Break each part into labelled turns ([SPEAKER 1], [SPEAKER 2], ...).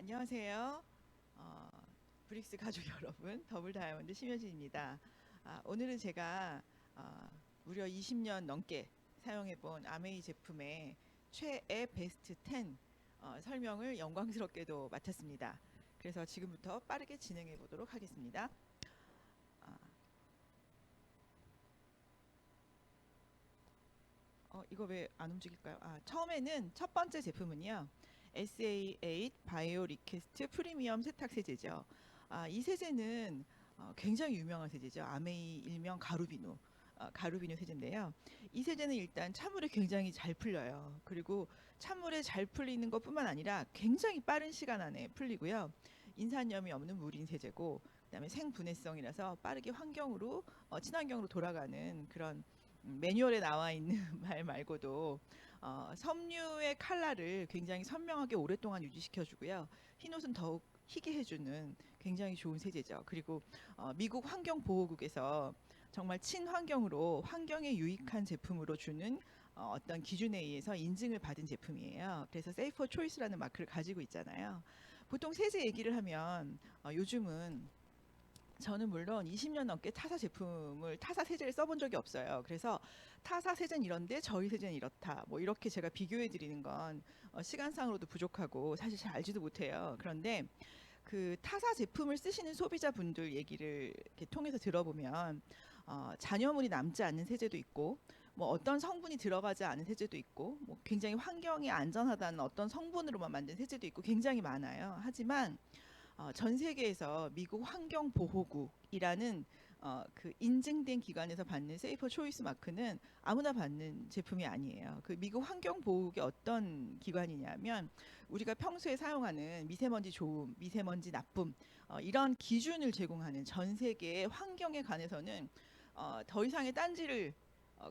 [SPEAKER 1] 안녕하세요. 어, 브릭스 가족 여러분, 더블 다이아몬드 심효진입니다. 오늘은 제가 어, 무려 20년 넘게 사용해본 아메이 제품의 최애 베스트 10 설명을 영광스럽게도 마쳤습니다. 그래서 지금부터 빠르게 진행해 보도록 하겠습니다. 아, 이거 왜 안 움직일까요? 처음에는 첫 번째 제품은요. SA8 바이오 리퀘스트 프리미엄 세탁 세제죠. 이 세제는 굉장히 유명한 세제죠. 아메이 일명 가루비누. 가루비누 세제인데요. 이 세제는 일단 찬물에 굉장히 잘 풀려요. 그리고 찬물에 잘 풀리는 것뿐만 아니라 굉장히 빠른 시간 안에 풀리고요. 인산염이 없는 무린 세제고, 그다음에 생분해성이라서 빠르게 환경으로 친환경으로 돌아가는 그런 매뉴얼에 나와 있는 말 말고도 섬유의 컬러를 굉장히 선명하게 오랫동안 유지시켜주고요. 흰옷은 더욱 희게 해주는 굉장히 좋은 세제죠. 그리고 미국 환경보호국에서 정말 친환경으로 환경에 유익한 제품으로 주는 어떤 기준에 의해서 인증을 받은 제품이에요. 그래서 세이퍼 초이스라는 마크를 가지고 있잖아요. 보통 세제 얘기를 하면 요즘은 저는 물론 20년 넘게 타사 세제를 써본 적이 없어요. 그래서 타사 세제는 이런데 저희 세제는 이렇다. 뭐 이렇게 제가 비교해 드리는 건 시간상으로도 부족하고 사실 잘 알지도 못해요. 그런데 그 타사 제품을 쓰시는 소비자분들 얘기를 이렇게 통해서 들어보면 잔여물이 남지 않는 세제도 있고 뭐 어떤 성분이 들어가지 않은 세제도 있고 뭐 굉장히 환경에 안전하다는 어떤 성분으로만 만든 세제도 있고 굉장히 많아요. 하지만 전 세계에서 미국 환경보호국이라는 그 인증된 기관에서 받는 세이퍼 초이스 마크는 아무나 받는 제품이 아니에요. 그 미국 환경보호국이 어떤 기관이냐면 우리가 평소에 사용하는 미세먼지 좋음, 미세먼지 나쁨 이런 기준을 제공하는 전 세계의 환경에 관해서는 더 이상의 딴지를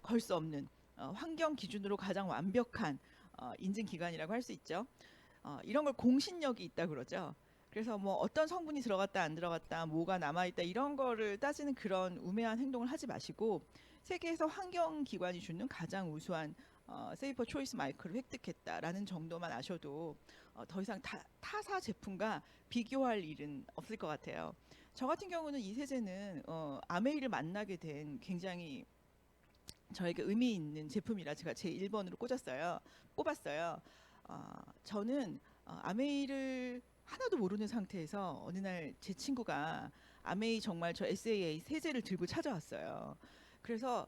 [SPEAKER 1] 걸 수 없는 환경 기준으로 가장 완벽한 인증 기관이라고 할 수 있죠. 이런 걸 공신력이 있다 그러죠. 그래서 뭐 어떤 성분이 들어갔다 안 들어갔다 뭐가 남아있다 이런 거를 따지는 그런 우매한 행동을 하지 마시고 세계에서 환경기관이 주는 가장 우수한 세이퍼 초이스 마이크를 획득했다라는 정도만 아셔도 더 이상 타사 제품과 비교할 일은 없을 것 같아요. 저 같은 경우는 이 세제는 아메이를 만나게 된 굉장히 저에게 의미 있는 제품이라 제가 제 1번으로 꼽았어요. 저는 아메이를 하나도 모르는 상태에서 어느 날 제 친구가 아메이 정말 저 SAA 세제를 들고 찾아왔어요. 그래서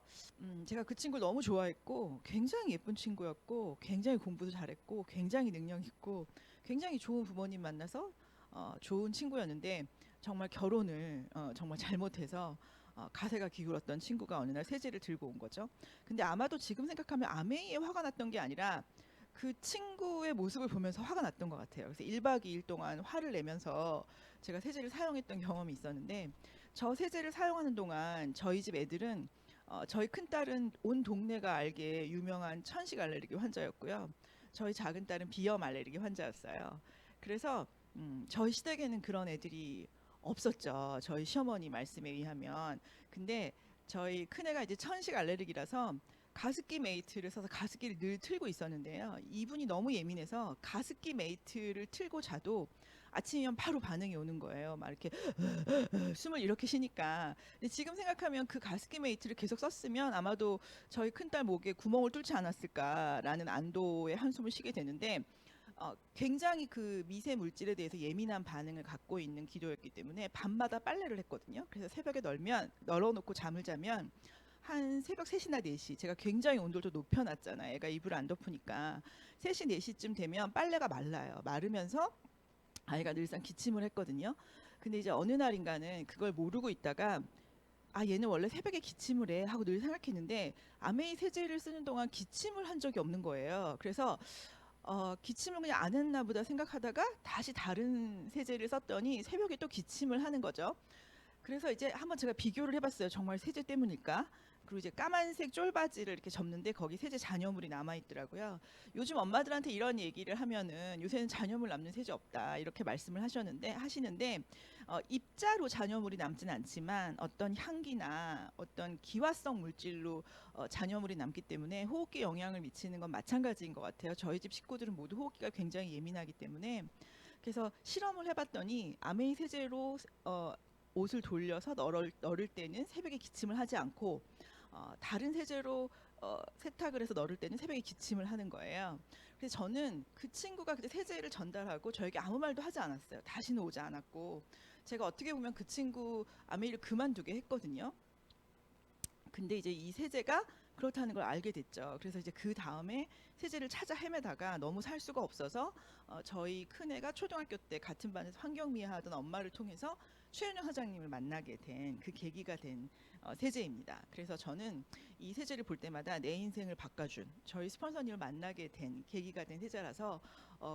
[SPEAKER 1] 제가 그 친구를 너무 좋아했고 굉장히 예쁜 친구였고 굉장히 공부도 잘했고 굉장히 능력 있고 굉장히 좋은 부모님 만나서 좋은 친구였는데 정말 결혼을 정말 잘못해서 가세가 기울었던 친구가 어느 날 세제를 들고 온 거죠. 근데 아마도 지금 생각하면 아메이에 화가 났던 게 아니라 그 친구의 모습을 보면서 화가 났던 것 같아요. 그래서 1박 2일 동안 화를 내면서 제가 세제를 사용했던 경험이 있었는데 저 세제를 사용하는 동안 저희 집 애들은 저희 큰딸은 온 동네가 알게 유명한 천식 알레르기 환자였고요. 저희 작은 딸은 비염 알레르기 환자였어요. 그래서 저희 시댁에는 그런 애들이 없었죠. 저희 시어머니 말씀에 의하면. 근데 저희 큰애가 이제 천식 알레르기라서 가습기 메이트를 써서 가습기를 늘 틀고 있었는데요. 이분이 너무 예민해서 가습기 메이트를 틀고 자도 아침이면 바로 반응이 오는 거예요. 막 이렇게 숨을 이렇게 쉬니까. 근데 지금 생각하면 그 가습기 메이트를 계속 썼으면 아마도 저희 큰딸 목에 구멍을 뚫지 않았을까라는 안도의 한숨을 쉬게 되는데 굉장히 그 미세 물질에 대해서 예민한 반응을 갖고 있는 기도였기 때문에 밤마다 빨래를 했거든요. 그래서 새벽에 널어놓고 잠을 자면 한 새벽 3시나 4시 제가 굉장히 온도를 좀 높여놨잖아요. 애가 이불을 안 덮으니까 3시 4시쯤 되면 빨래가 말라요. 마르면서 아이가 늘상 기침을 했거든요. 근데 이제 어느 날인가는 그걸 모르고 있다가 얘는 원래 새벽에 기침을 해 하고 늘 생각했는데 아메이 세제를 쓰는 동안 기침을 한 적이 없는 거예요. 그래서 기침을 그냥 안 했나 보다 생각하다가 다시 다른 세제를 썼더니 새벽에 또 기침을 하는 거죠. 그래서 이제 한번 제가 비교를 해봤어요. 정말 세제 때문일까? 그리고 이제 까만색 쫄바지를 이렇게 접는데 거기 세제 잔여물이 남아 있더라고요. 요즘 엄마들한테 이런 얘기를 하면은 요새는 잔여물 남는 세제 없다 이렇게 말씀을 하시는데 입자로 잔여물이 남진 않지만 어떤 향기나 어떤 기화성 물질로 잔여물이 남기 때문에 호흡기에 영향을 미치는 건 마찬가지인 것 같아요. 저희 집 식구들은 모두 호흡기가 굉장히 예민하기 때문에 그래서 실험을 해봤더니 아메이 세제로 옷을 돌려서 널을 때는 새벽에 기침을 하지 않고 다른 세제로 세탁을 해서 널을 때는 새벽에 기침을 하는 거예요. 그래서 저는 그 친구가 그때 세제를 전달하고 저에게 아무 말도 하지 않았어요. 다시는 오지 않았고 제가 어떻게 보면 그 친구 아메이를 그만두게 했거든요. 근데 이제 이 세제가 그렇다는 걸 알게 됐죠. 그래서 이제 그 다음에 세제를 찾아 헤매다가 너무 살 수가 없어서 저희 큰애가 초등학교 때 같은 반에서 환경미화 하던 엄마를 통해서 최윤영 사장님을 만나게 된 그 계기가 된 세제입니다. 그래서 저는 이 세제를 볼 때마다 내 인생을 바꿔준 저희 스폰서님을 만나게 된 계기가 된 세제라서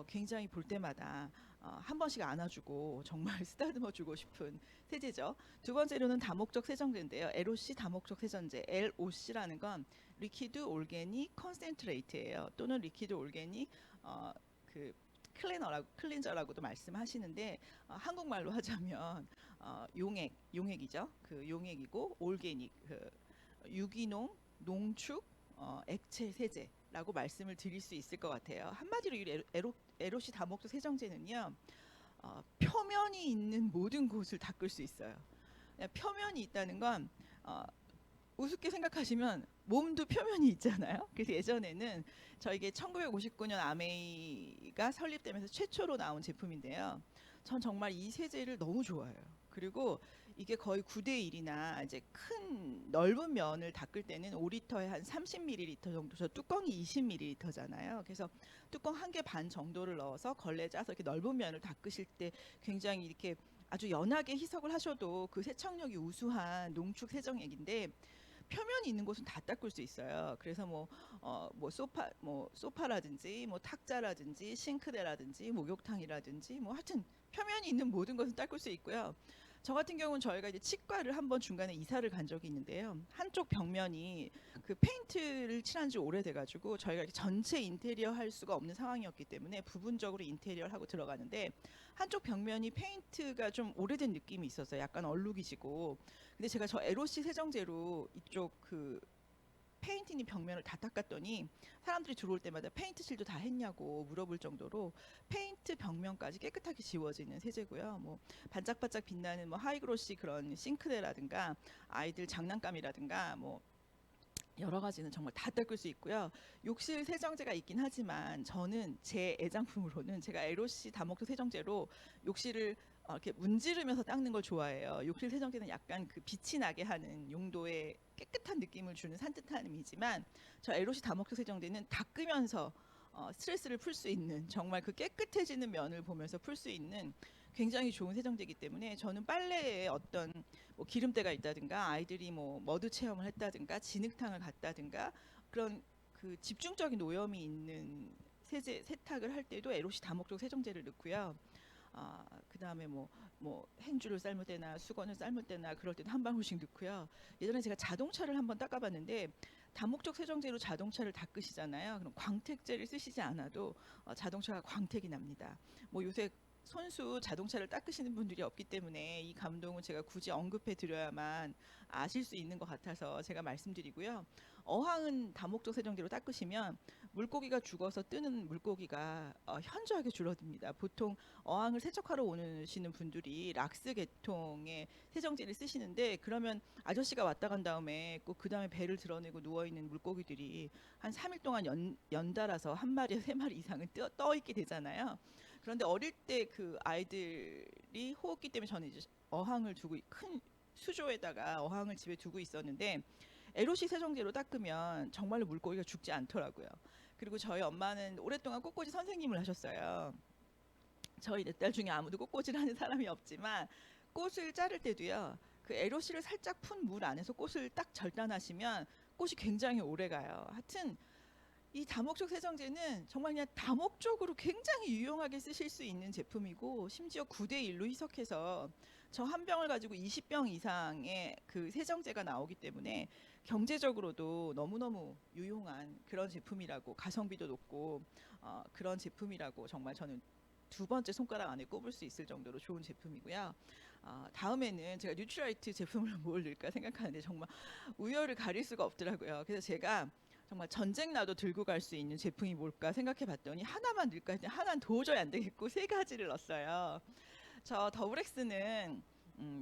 [SPEAKER 1] 굉장히 볼 때마다 한 번씩 안아주고 정말 쓰다듬어주고 싶은 세제죠. 두 번째로는 다목적 세정제인데요. LOC 다목적 세정제, LOC라는 건 리퀴드 올게닉 컨센트레이트예요. 또는 리퀴드 올게닉 그 클린저라고도 말씀하시는데 한국말로 하자면 용액이죠. 그 용액이고 올게닉 그 유기농 농축 액체 세제라고 말씀을 드릴 수 있을 것 같아요. 한마디로 이 LOC 다목적 세정제는요. 표면이 있는 모든 곳을 닦을 수 있어요. 표면이 있다는 건 우습게 생각하시면 몸도 표면이 있잖아요. 그래서 예전에는 저에게 1959년 아메이가 설립되면서 최초로 나온 제품인데요. 전 정말 이 세제를 너무 좋아해요. 그리고 이게 거의 9대 1이나 이제 큰 넓은 면을 닦을 때는 5리터에 한 30ml 정도, 저 뚜껑이 20ml잖아요. 그래서 뚜껑 한 개 반 정도를 넣어서 걸레 짜서 이렇게 넓은 면을 닦으실 때 굉장히 이렇게 아주 연하게 희석을 하셔도 그 세척력이 우수한 농축 세정액인데 표면이 있는 곳은 다 닦을 수 있어요. 그래서 소파라든지 뭐 탁자라든지 싱크대라든지 목욕탕이라든지 뭐 하여튼 표면이 있는 모든 것은 닦을 수 있고요. 저 같은 경우는 저희가 이제 치과를 한번 중간에 이사를 간 적이 있는데요. 한쪽 벽면이 그 페인트를 칠한 지 오래돼가지고 저희가 이렇게 전체 인테리어 할 수가 없는 상황이었기 때문에 부분적으로 인테리어를 하고 들어가는데 한쪽 벽면이 페인트가 좀 오래된 느낌이 있었어요. 약간 얼룩이지고. 근데 제가 저 LOC 세정제로 이쪽 그 페인팅이 벽면을 다 닦았더니 사람들이 들어올 때마다 페인트 칠도 다 했냐고 물어볼 정도로 페인트 벽면까지 깨끗하게 지워지는 세제고요. 뭐 반짝반짝 빛나는 뭐 하이그로시 그런 싱크대라든가 아이들 장난감이라든가 뭐 여러 가지는 정말 다 닦을 수 있고요. 욕실 세정제가 있긴 하지만 저는 제 애장품으로는 제가 LOC 다목적 세정제로 욕실을 이렇게 문지르면서 닦는 걸 좋아해요. 욕실 세정제는 약간 그 빛이 나게 하는 용도의 깨끗한 느낌을 주는 산뜻한 이미지만 저 LOC 다목적 세정제는 닦으면서 스트레스를 풀 수 있는 정말 그 깨끗해지는 면을 보면서 풀 수 있는 굉장히 좋은 세정제이기 때문에 저는 빨래에 어떤 뭐 기름때가 있다든가 아이들이 뭐 머드 체험을 했다든가 진흙탕을 갔다든가 그런 그 집중적인 오염이 있는 세탁을 할 때도 LOC 다목적 세정제를 넣고요. 그다음에 뭐 행주를 삶을 때나 수건을 삶을 때나 그럴 때는 한 방울씩 넣고요. 예전에 제가 자동차를 한번 닦아봤는데 다목적 세정제로 자동차를 닦으시잖아요. 그럼 광택제를 쓰시지 않아도 자동차가 광택이 납니다. 뭐 요새 손수 자동차를 닦으시는 분들이 없기 때문에 이 감동은 제가 굳이 언급해 드려야만 아실 수 있는 것 같아서 제가 말씀드리고요. 어항은 다목적 세정제로 닦으시면 물고기가 죽어서 뜨는 물고기가 현저하게 줄어듭니다. 보통 어항을 세척하러 오시는 분들이 락스 계통의 세정제를 쓰시는데 그러면 아저씨가 왔다 간 다음에 꼭 그 다음에 배를 드러내고 누워 있는 물고기들이 한 3일 동안 연달아서 한 마리, 세 마리 이상은 떠 있게 되잖아요. 그런데 어릴 때 그 아이들이 호흡기 때문에 저는 이제 어항을 두고 큰 수조에다가 어항을 집에 두고 있었는데 LOC 세정제로 닦으면 정말로 물고기가 죽지 않더라고요. 그리고 저희 엄마는 오랫동안 꽃꽂이 선생님을 하셨어요. 저희 네 딸 중에 아무도 꽃꽂이를 하는 사람이 없지만 꽃을 자를 때도요. 그 LOC를 살짝 푼 물 안에서 꽃을 딱 절단하시면 꽃이 굉장히 오래 가요. 하여튼 이 다목적 세정제는 정말 그냥 다목적으로 굉장히 유용하게 쓰실 수 있는 제품이고 심지어 9대 1로 희석해서 저 한 병을 가지고 20병 이상의 그 세정제가 나오기 때문에 경제적으로도 너무너무 유용한 그런 제품이라고 가성비도 높고 그런 제품이라고 정말 저는 두 번째 손가락 안에 꼽을 수 있을 정도로 좋은 제품이고요. 다음에는 제가 뉴트라이트 제품을 뭘 넣을까 생각하는데 정말 우열을 가릴 수가 없더라고요. 그래서 제가 정말 전쟁 나도 들고 갈 수 있는 제품이 뭘까 생각해 봤더니 하나만 넣을까 했더니 하나는 도저히 안 되겠고 세 가지를 넣었어요. 저 더블엑스는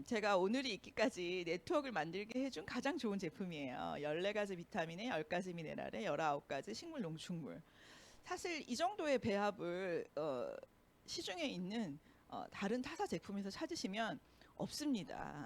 [SPEAKER 1] 제가 오늘이 있기까지 네트워크를 만들게 해준 가장 좋은 제품이에요. 14가지 비타민에 10가지 미네랄에 19가지 식물 농축물. 사실 이 정도의 배합을 시중에 있는 다른 타사 제품에서 찾으시면 없습니다.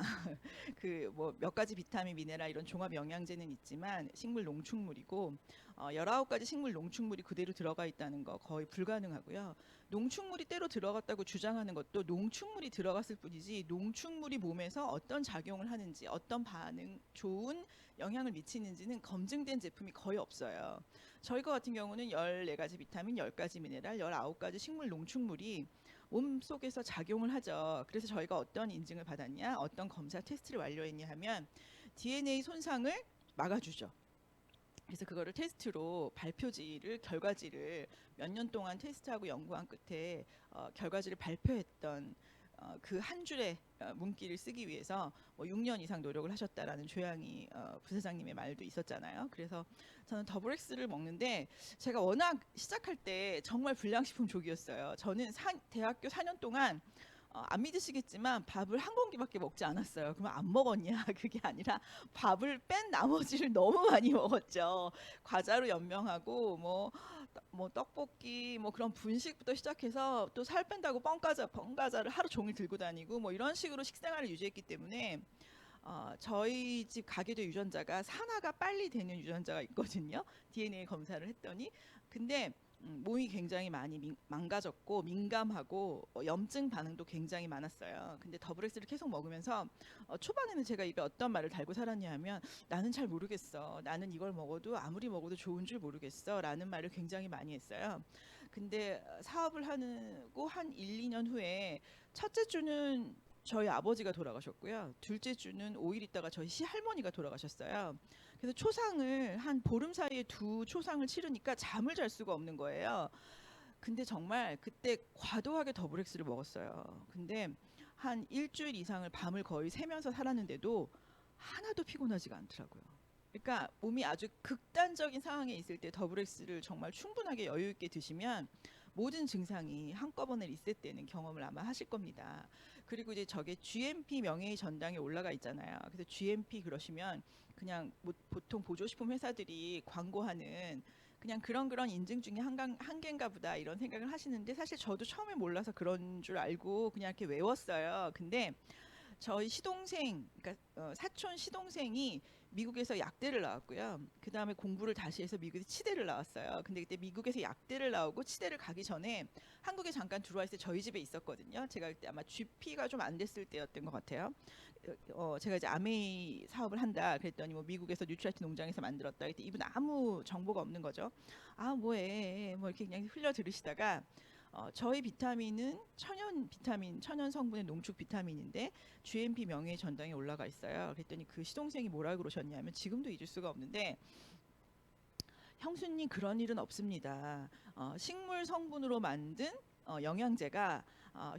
[SPEAKER 1] 그 뭐 몇 가지 비타민, 미네랄 이런 종합 영양제는 있지만 식물 농축물이고 19가지 식물 농축물이 그대로 들어가 있다는 거 거의 불가능하고요. 농축물이 때로 들어갔다고 주장하는 것도 농축물이 들어갔을 뿐이지 농축물이 몸에서 어떤 작용을 하는지 어떤 반응 좋은 영향을 미치는지는 검증된 제품이 거의 없어요. 저희 거 같은 경우는 14가지 비타민, 10가지 미네랄, 19가지 식물 농축물이 몸 속에서 작용을 하죠. 그래서 저희가 어떤 인증을 받았냐, 어떤 검사 테스트를 완료했냐 하면 DNA 손상을 막아주죠. 그래서 그거를 테스트로 발표지를 결과지를 몇 년 동안 테스트하고 연구한 끝에 결과지를 발표했던 그 한 줄의 문기를 쓰기 위해서 뭐 6년 이상 노력을 하셨다라는 조양희 부사장님의 말도 있었잖아요. 그래서 저는 더블엑스를 먹는데 제가 워낙 시작할 때 정말 불량식품족이었어요. 저는 대학교 4년 동안 안 믿으시겠지만 밥을 한 공기밖에 먹지 않았어요. 그러면 안 먹었냐? 그게 아니라 밥을 뺀 나머지를 너무 많이 먹었죠. 과자로 연명하고 뭐 떡볶이 뭐 그런 분식부터 시작해서 또 살 뺀다고 뻥과자를 하루 종일 들고 다니고 뭐 이런 식으로 식생활을 유지했기 때문에 저희 집 가계도 유전자가 산화가 빨리 되는 유전자가 있거든요. DNA 검사를 했더니 근데 몸이 굉장히 많이 망가졌고 민감하고 염증 반응도 굉장히 많았어요. 근데 더블엑스를 계속 먹으면서 초반에는 제가 입에 어떤 말을 달고 살았냐 하면 나는 잘 모르겠어. 나는 이걸 먹어도 아무리 먹어도 좋은 줄 모르겠어. 라는 말을 굉장히 많이 했어요. 근데 사업을 하고 한 1, 2년 후에 첫째 주는 저희 아버지가 돌아가셨고요. 둘째 주는 5일 있다가 저희 시할머니가 돌아가셨어요. 그래서 초상을 한 보름 사이에 두 초상을 치르니까 잠을 잘 수가 없는 거예요. 근데 정말 그때 과도하게 더블엑스를 먹었어요. 근데 한 일주일 이상을 밤을 거의 새면서 살았는데도 하나도 피곤하지가 않더라고요. 그러니까 몸이 아주 극단적인 상황에 있을 때 더블엑스를 정말 충분하게 여유 있게 드시면 모든 증상이 한꺼번에 리셋되는 경험을 아마 하실 겁니다. 그리고 이제 저게 GMP 명예의 전당에 올라가 있잖아요. 그래서 GMP 그러시면 그냥 뭐 보통 보조식품 회사들이 광고하는 그냥 그런 인증 중에 한 개인가 보다 이런 생각을 하시는데 사실 저도 처음에 몰라서 그런 줄 알고 그냥 이렇게 외웠어요. 근데 저희 시동생, 그러니까 사촌 시동생이 미국에서 약대를 나왔고요. 그 다음에 공부를 다시 해서 미국에서 치대를 나왔어요. 근데 그때 미국에서 약대를 나오고 치대를 가기 전에 한국에 잠깐 들어와 있을 때 저희 집에 있었거든요. 제가 그때 아마 GP가 좀 안 됐을 때였던 것 같아요. 제가 이제 아메이 사업을 한다 그랬더니 뭐 미국에서 뉴트라이트 농장에서 만들었다. 그때 이분 아무 정보가 없는 거죠. 아 뭐해 뭐 이렇게 그냥 흘려 들으시다가 저희 비타민은 천연 비타민, 천연 성분의 농축 비타민인데 GMP 명예의 전당에 올라가 있어요. 그랬더니 그 시동생이 뭐라 그러셨냐면 지금도 잊을 수가 없는데 형수님 그런 일은 없습니다. 식물 성분으로 만든 영양제가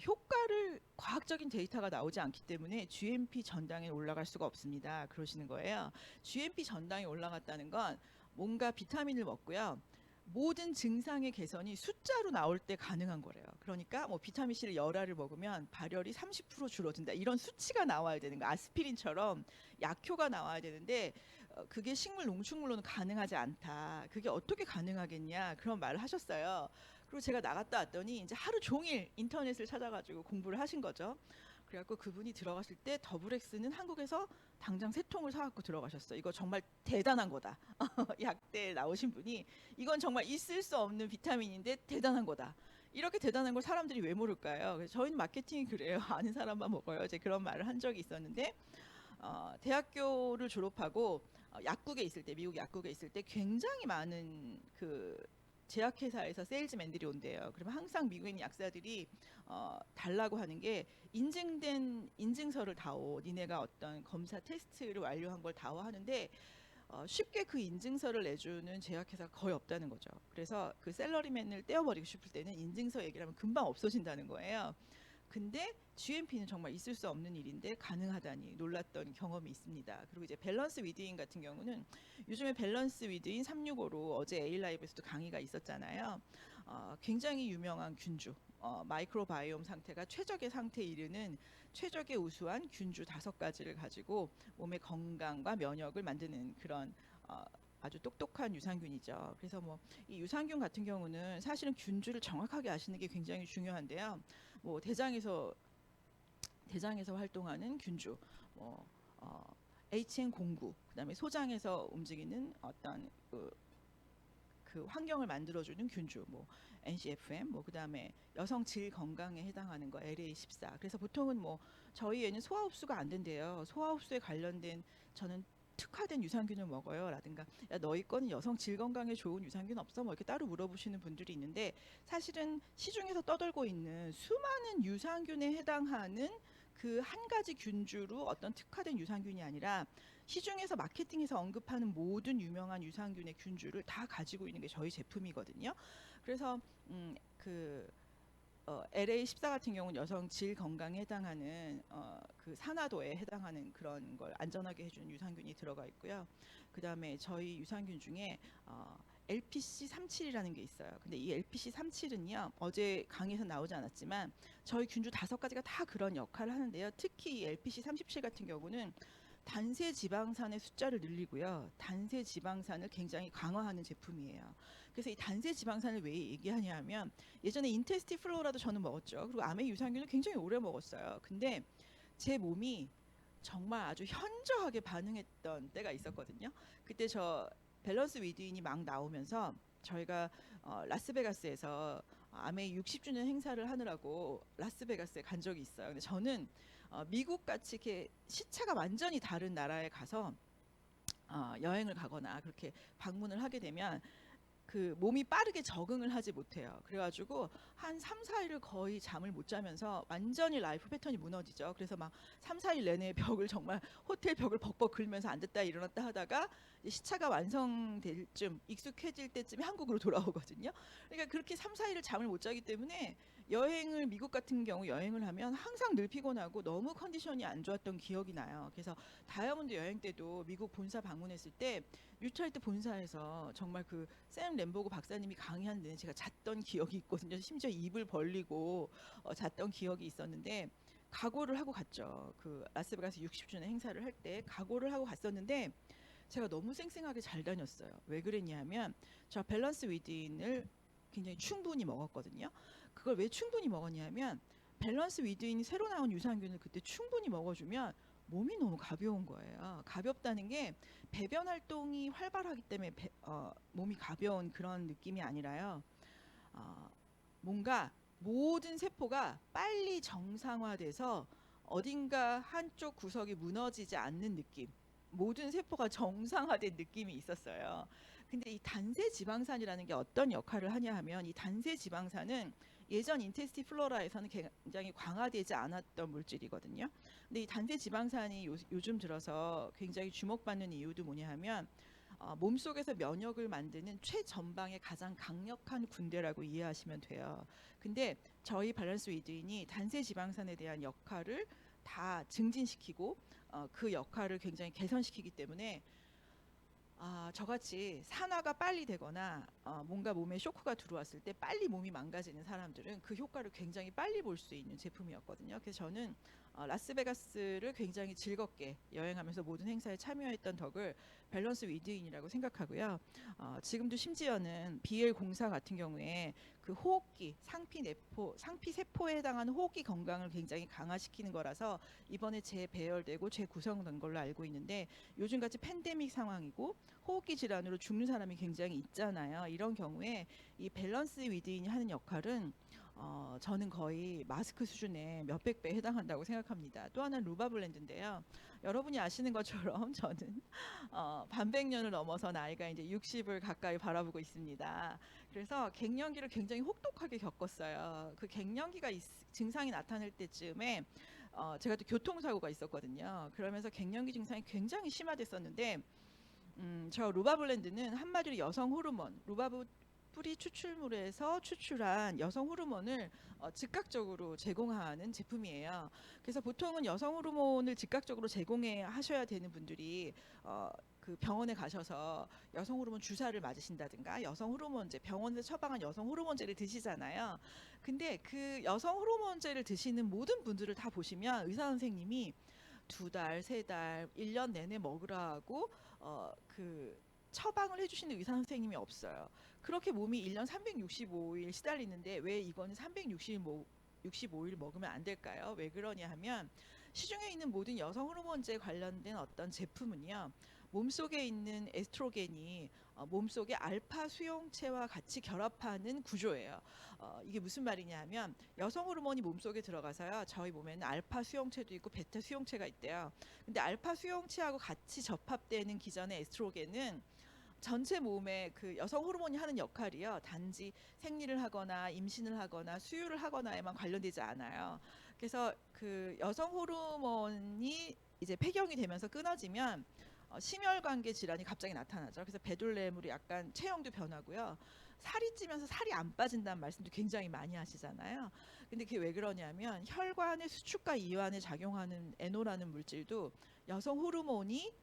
[SPEAKER 1] 효과를 과학적인 데이터가 나오지 않기 때문에 GMP 전당에 올라갈 수가 없습니다. 그러시는 거예요. GMP 전당에 올라갔다는 건 뭔가 비타민을 먹고요. 모든 증상의 개선이 숫자로 나올 때 가능한 거래요. 그러니까 뭐 비타민 C를 열알을 먹으면 발열이 30% 줄어든다. 이런 수치가 나와야 되는 거. 아스피린처럼 약효가 나와야 되는데 그게 식물 농축물로는 가능하지 않다. 그게 어떻게 가능하겠냐 그런 말을 하셨어요. 그리고 제가 나갔다 왔더니 이제 하루 종일 인터넷을 찾아가지고 공부를 하신 거죠. 그래갖고 그분이 들어가실 때 더블엑스는 한국에서 당장 3통을 사갖고 들어가셨어. 이거 정말 대단한 거다. 약대 나오신 분이 이건 정말 있을 수 없는 비타민인데 대단한 거다. 이렇게 대단한 걸 사람들이 왜 모를까요? 그래서 저희는 마케팅이 그래요. 아는 사람만 먹어요. 이제 그런 말을 한 적이 있었는데 대학교를 졸업하고 약국에 있을 때 미국 약국에 있을 때 굉장히 많은 그 제약회사에서 세일즈맨들이 온대요. 그러면 항상 미국인 약사들이 달라고 하는 게 인증된 인증서를 다오. 니네가 어떤 검사 테스트를 완료한 걸 다오 하는데 쉽게 그 인증서를 내주는 제약회사가 거의 없다는 거죠. 그래서 그 셀러리맨을 떼어버리고 싶을 때는 인증서 얘기를 하면 금방 없어진다는 거예요. 근데 GMP는 정말 있을 수 없는 일인데 가능하다니 놀랐던 경험이 있습니다. 그리고 이제 밸런스 위드인 같은 경우는 요즘에 밸런스 위드인 365로 어제 A라이브에서도 강의가 있었잖아요. 굉장히 유명한 균주, 마이크로바이옴 상태가 최적의 상태에 이르는 최적의 우수한 균주 5가지를 가지고 몸의 건강과 면역을 만드는 그런 아주 똑똑한 유산균이죠. 그래서 뭐 이 유산균 같은 경우는 사실은 균주를 정확하게 아시는 게 굉장히 중요한데요. 뭐 대장에서 활동하는 균주, 뭐 HN09, 그다음에 소장에서 움직이는 어떤 그 환경을 만들어주는 균주, 뭐 NCFM, 뭐 그다음에 여성 질 건강에 해당하는 거 LA14. 그래서 보통은 뭐 저희 애는 소화 흡수가 안 된대요. 소화 흡수에 관련된 저는 특화된 유산균을 먹어요 라든가, 야 너희 거는 여성 질 건강에 좋은 유산균 없어? 뭐 이렇게 따로 물어보시는 분들이 있는데, 사실은 시중에서 떠돌고 있는 수많은 유산균에 해당하는 그 한 가지 균주로 어떤 특화된 유산균이 아니라 시중에서 마케팅에서 언급하는 모든 유명한 유산균의 균주를 다 가지고 있는 게 저희 제품이거든요. 그래서 그 LA14 같은 경우는 여성 질 건강에 해당하는 그 산화도에 해당하는 그런 걸 안전하게 해주는 유산균이 들어가 있고요. 그 다음에 저희 유산균 중에 LPC37이라는 게 있어요. 근데 이 LPC37은요, 어제 강의에서 나오지 않았지만 저희 균주 5가지가 다 그런 역할을 하는데요. 특히 이 LPC37 같은 경우는 단세 지방산의 숫자를 늘리고요, 단세 지방산을 굉장히 강화하는 제품이에요. 그래서 이 단세 지방산을 왜 얘기하냐면, 예전에 인테스티 플로라도 저는 먹었죠. 그리고 아메 유산균을 굉장히 오래 먹었어요. 근데 제 몸이 정말 아주 현저하게 반응했던 때가 있었거든요. 그때 저 밸런스 위드인이 막 나오면서 저희가 라스베가스에서 아메 60주년 행사를 하느라고 라스베가스에 간 적이 있어요. 근데 저는 미국 같이 이렇게 시차가 완전히 다른 나라에 가서 여행을 가거나 그렇게 방문을 하게 되면 그 몸이 빠르게 적응을 하지 못해요. 그래가지고 한 3, 4일을 거의 잠을 못 자면서 완전히 라이프 패턴이 무너지죠. 그래서 막 3, 4일 내내 벽을 정말 호텔 벽을 벅벅 긁으면서 앉았다 일어났다 하다가 시차가 완성될 쯤, 익숙해질 때쯤에 한국으로 돌아오거든요. 그러니까 그렇게 3, 4일을 잠을 못 자기 때문에 여행을, 미국 같은 경우 여행을 하면 항상 늘 피곤하고 너무 컨디션이 안 좋았던 기억이 나요. 그래서 다이아몬드 여행 때도 미국 본사 방문했을 때 유찰트 본사에서 정말 그 샘 램보그 박사님이 강의하는 데는 제가 잤던 기억이 있거든요. 심지어 입을 벌리고 잤던 기억이 있었는데, 각오를 하고 갔죠. 그 라스베가스 60주년 행사를 할 때 각오를 하고 갔었는데 제가 너무 쌩쌩하게 잘 다녔어요. 왜 그랬냐면 저 밸런스 위드인을 굉장히 충분히 먹었거든요. 그걸 왜 충분히 먹었냐면, 밸런스 위드인이 새로 나온 유산균을 그때 충분히 먹어주면 몸이 너무 가벼운 거예요. 가볍다는 게 배변 활동이 활발하기 때문에 몸이 가벼운 그런 느낌이 아니라요. 어, 뭔가 모든 세포가 빨리 정상화돼서 어딘가 한쪽 구석이 무너지지 않는 느낌. 모든 세포가 정상화된 느낌이 있었어요. 근데 이 단세 지방산이라는 게 어떤 역할을 하냐 하면, 이 단세 지방산은 예전 인테스티 플로라에서는 굉장히 강화되지 않았던 물질이거든요. 근데 이 단세 지방산이 요즘 들어서 굉장히 주목받는 이유도 뭐냐 하면, 몸속에서 면역을 만드는 최전방의 가장 강력한 군대라고 이해하시면 돼요. 근데 저희 밸런스 위드인이 단세 지방산에 대한 역할을 다 증진시키고 그 역할을 굉장히 개선시키기 때문에 저같이 산화가 빨리 되거나 뭔가 몸에 쇼크가 들어왔을 때 빨리 몸이 망가지는 사람들은 그 효과를 굉장히 빨리 볼 수 있는 제품이었거든요. 그래서 저는 라스베가스를 굉장히 즐겁게 여행하면서 모든 행사에 참여했던 덕을 밸런스 위드인이라고 생각하고요. 지금도 심지어는 BL04 같은 경우에 그 호흡기, 상피 세포에 해당하는 호흡기 건강을 굉장히 강화시키는 거라서 이번에 재배열되고 재구성된 걸로 알고 있는데, 요즘같이 팬데믹 상황이고 호흡기 질환으로 죽는 사람이 굉장히 있잖아요. 이런 경우에 이 밸런스 위드인이 하는 역할은 저는 거의 마스크 수준의 몇백 배 해당한다고 생각합니다. 또 하나는 루바블렌드인데요. 여러분이 아시는 것처럼 저는 반백년을 넘어서 나이가 이제 60을 가까이 바라보고 있습니다. 그래서 갱년기를 굉장히 혹독하게 겪었어요. 그 갱년기가 증상이 나타날 때쯤에 제가 또 교통사고가 있었거든요. 그러면서 갱년기 증상이 굉장히 심화됐었는데, 저 루바블렌드는 한마디로 여성 호르몬, 루바브 뿌리 추출물에서 추출한 여성 호르몬을 즉각적으로 제공하는 제품이에요. 그래서 보통은 여성 호르몬을 즉각적으로 제공해 하셔야 되는 분들이 그 병원에 가셔서 여성 호르몬 주사를 맞으신다든가 여성 호르몬제, 병원에서 처방한 여성 호르몬제를 드시잖아요. 근데 그 여성 호르몬제를 드시는 모든 분들을 다 보시면 의사 선생님이 2달, 3달, 1년 내내 먹으라 하고 그 처방을 해주시는 의사 선생님이 없어요. 그렇게 몸이 1년 365일 시달리는데 왜 이거는 365일 먹으면 안 될까요? 왜 그러냐 하면 시중에 있는 모든 여성 호르몬제 관련된 어떤 제품은요. 몸속에 있는 에스트로겐이 몸속의 알파 수용체와 같이 결합하는 구조예요. 이게 무슨 말이냐 하면 여성 호르몬이 몸속에 들어가서요. 저희 몸에는 알파 수용체도 있고 베타 수용체가 있대요. 근데 알파 수용체하고 같이 접합되는 기전의 에스트로겐은 전체 몸의 그 여성 호르몬이 하는 역할이요. 단지 생리를 하거나 임신을 하거나 수유를 하거나에만 관련되지 않아요. 그래서 그 여성 호르몬이 이제 폐경이 되면서 끊어지면 심혈관계 질환이 갑자기 나타나죠. 그래서 배돌래물이 약간 체형도 변하고요. 살이 찌면서 살이 안 빠진다는 말씀도 굉장히 많이 하시잖아요. 근데 그게 왜 그러냐면 혈관의 수축과 이완에 작용하는 에노라는 물질도 여성 호르몬이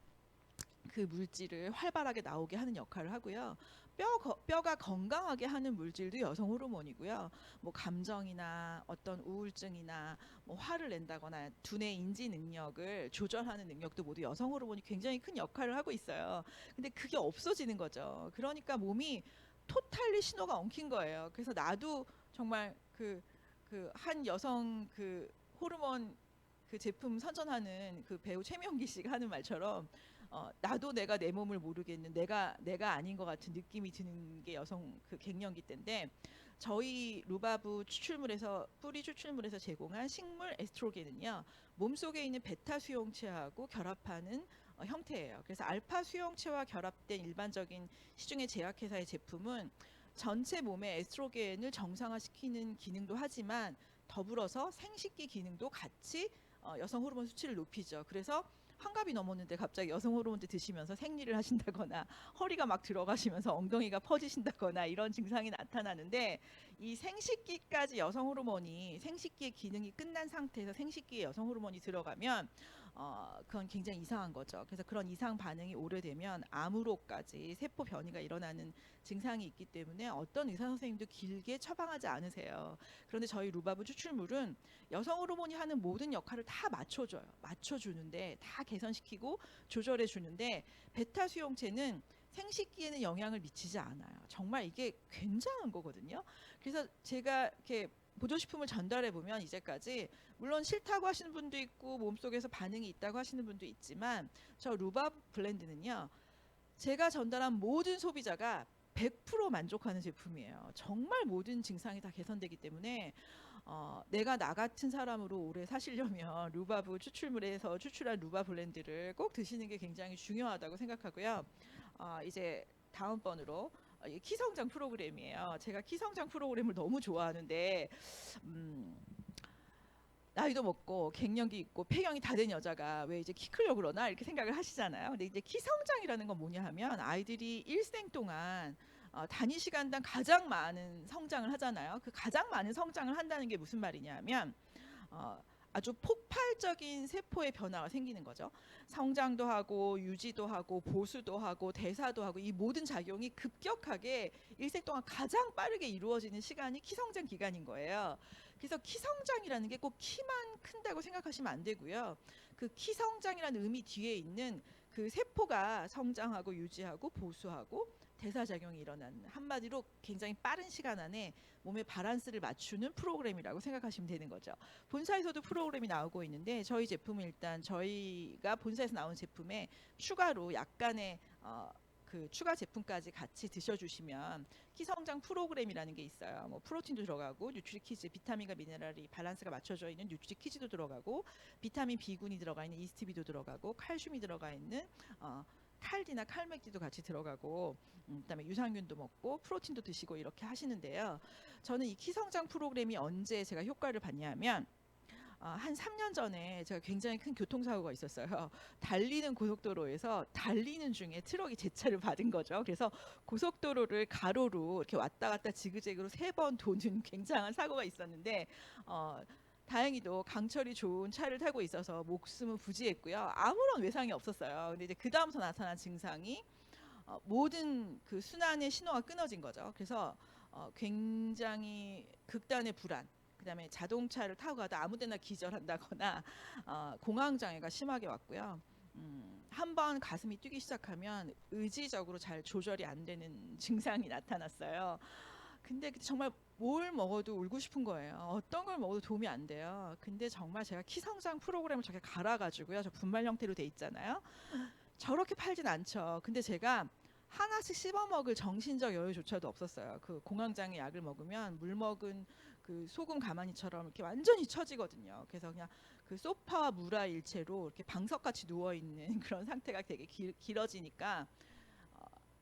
[SPEAKER 1] 그 물질을 활발하게 나오게 하는 역할을 하고요. 뼈가 건강하게 하는 물질도 여성 호르몬이고요. 뭐 감정이나 어떤 우울증이나 뭐 화를 낸다거나 두뇌 인지 능력을 조절하는 능력도 모두 여성 호르몬이 굉장히 큰 역할을 하고 있어요. 근데 그게 없어지는 거죠. 그러니까 몸이 토탈리 신호가 엉킨 거예요. 그래서 나도 정말 그 한 여성 그 호르몬 그 제품 선전하는 그 배우 최명기 씨가 하는 말처럼 나도 내가 내 몸을 모르겠는 내가 아닌 것 같은 느낌이 드는 게 여성 그 갱년기 때인데 저희 루바브 추출물에서 뿌리 추출물에서 제공한 식물 에스트로겐은요 몸속에 있는 베타 수용체하고 결합하는 형태예요. 그래서 알파 수용체와 결합된 일반적인 시중의 제약회사의 제품은 전체 몸의 에스트로겐을 정상화시키는 기능도 하지만 더불어서 생식기 기능도 같이 여성 호르몬 수치를 높이죠. 그래서 환갑이 넘었는데 갑자기 여성 호르몬제 드시면서 생리를 하신다거나 허리가 막 들어가시면서 엉덩이가 퍼지신다거나 이런 증상이 나타나는데 이 생식기까지 여성 호르몬이 생식기의 기능이 끝난 상태에서 생식기에 여성 호르몬이 들어가면 그건 굉장히 이상한 거죠. 그래서 그런 이상 반응이 오래되면 암으로까지 세포 변이가 일어나는 증상이 있기 때문에 어떤 의사 선생님도 길게 처방하지 않으세요. 그런데 저희 루바브 추출물은 여성 호르몬이 하는 모든 역할을 다 맞춰줘요. 맞춰주는데 다 개선시키고 조절해 주는데 베타 수용체는 생식기에는 영향을 미치지 않아요. 정말 이게 굉장한 거거든요. 그래서 제가 이렇게 보조식품을 전달해 보면 이제까지 물론 싫다고 하시는 분도 있고 몸속에서 반응이 있다고 하시는 분도 있지만 저 루바 블렌드는요. 제가 전달한 모든 소비자가 100% 만족하는 제품이에요. 정말 모든 증상이 다 개선되기 때문에 내가 나 같은 사람으로 오래 사시려면 루바브 추출물에서 추출한 루바 블렌드를 꼭 드시는 게 굉장히 중요하다고 생각하고요. 이제 다음번으로 이 키성장 프로그램이에요. 제가 키성장 프로그램을 너무 좋아하는데 나이도 먹고 갱년기 있고 폐경이 다 된 여자가 왜 이제 키 크려고 그러나 이렇게 생각을 하시잖아요. 근데 이제 키성장이라는 건 뭐냐 하면 아이들이 일생 동안 단위 시간당 가장 많은 성장을 하잖아요. 그 가장 많은 성장을 한다는 게 무슨 말이냐 하면 아주 폭발적인 세포의 변화가 생기는 거죠. 성장도 하고 유지도 하고 보수도 하고 대사도 하고 이 모든 작용이 급격하게 일생 동안 가장 빠르게 이루어지는 시간이 키성장 기간인 거예요. 그래서 키성장이라는 게 꼭 키만 큰다고 생각하시면 안 되고요. 그 키성장이라는 의미 뒤에 있는 그 세포가 성장하고 유지하고 보수하고 대사작용이 일어나는 한마디로 굉장히 빠른 시간 안에 몸의 바란스를 맞추는 프로그램이라고 생각하시면 되는 거죠. 본사에서도 프로그램이 나오고 있는데 저희 제품은 일단 저희가 본사에서 나온 제품에 추가로 약간의 그 추가 제품까지 같이 드셔주시면 키성장 프로그램이라는 게 있어요. 뭐 프로틴도 들어가고 뉴트리키즈 비타민과 미네랄이 밸런스가 맞춰져 있는 뉴트리키즈도 들어가고 비타민 B군이 들어가 있는 이스티비도 들어가고 칼슘이 들어가 있는 칼디나 칼맥디도 같이 들어가고 그다음에 유산균도 먹고 프로틴도 드시고 이렇게 하시는데요. 저는 이 키성장 프로그램이 언제 제가 효과를 봤냐면 한 3년 전에 제가 굉장히 큰 교통사고가 있었어요. 달리는 고속도로에서 달리는 중에 트럭이 제 차를 받은 거죠. 그래서 고속도로를 가로로 이렇게 왔다 갔다 지그재그로 3번 도는 굉장한 사고가 있었는데 어, 다행히도 강철이 좋은 차를 타고 있어서 목숨은 부지했고요. 아무런 외상이 없었어요. 근데 이제 그 다음부터 나타난 증상이 모든 그 순환의 신호가 끊어진 거죠. 그래서 굉장히 극단의 불안, 그다음에 자동차를 타고 가다 아무데나 기절한다거나 공황 장애가 심하게 왔고요. 한번 가슴이 뛰기 시작하면 의지적으로 잘 조절이 안 되는 증상이 나타났어요. 근데 정말 뭘 먹어도 울고 싶은 거예요. 어떤 걸 먹어도 도움이 안 돼요. 근데 정말 제가 키성장 프로그램을 저렇게 갈아가지고요. 저 분말 형태로 돼 있잖아요. 저렇게 팔진 않죠. 근데 제가 하나씩 씹어 먹을 정신적 여유조차도 없었어요. 그 공황장애 약을 먹으면 물 먹은 그 소금 가마니처럼 이렇게 완전히 처지거든요. 그래서 그냥 그 소파와 무라 일체로 이렇게 방석같이 누워 있는 그런 상태가 되게 길어지니까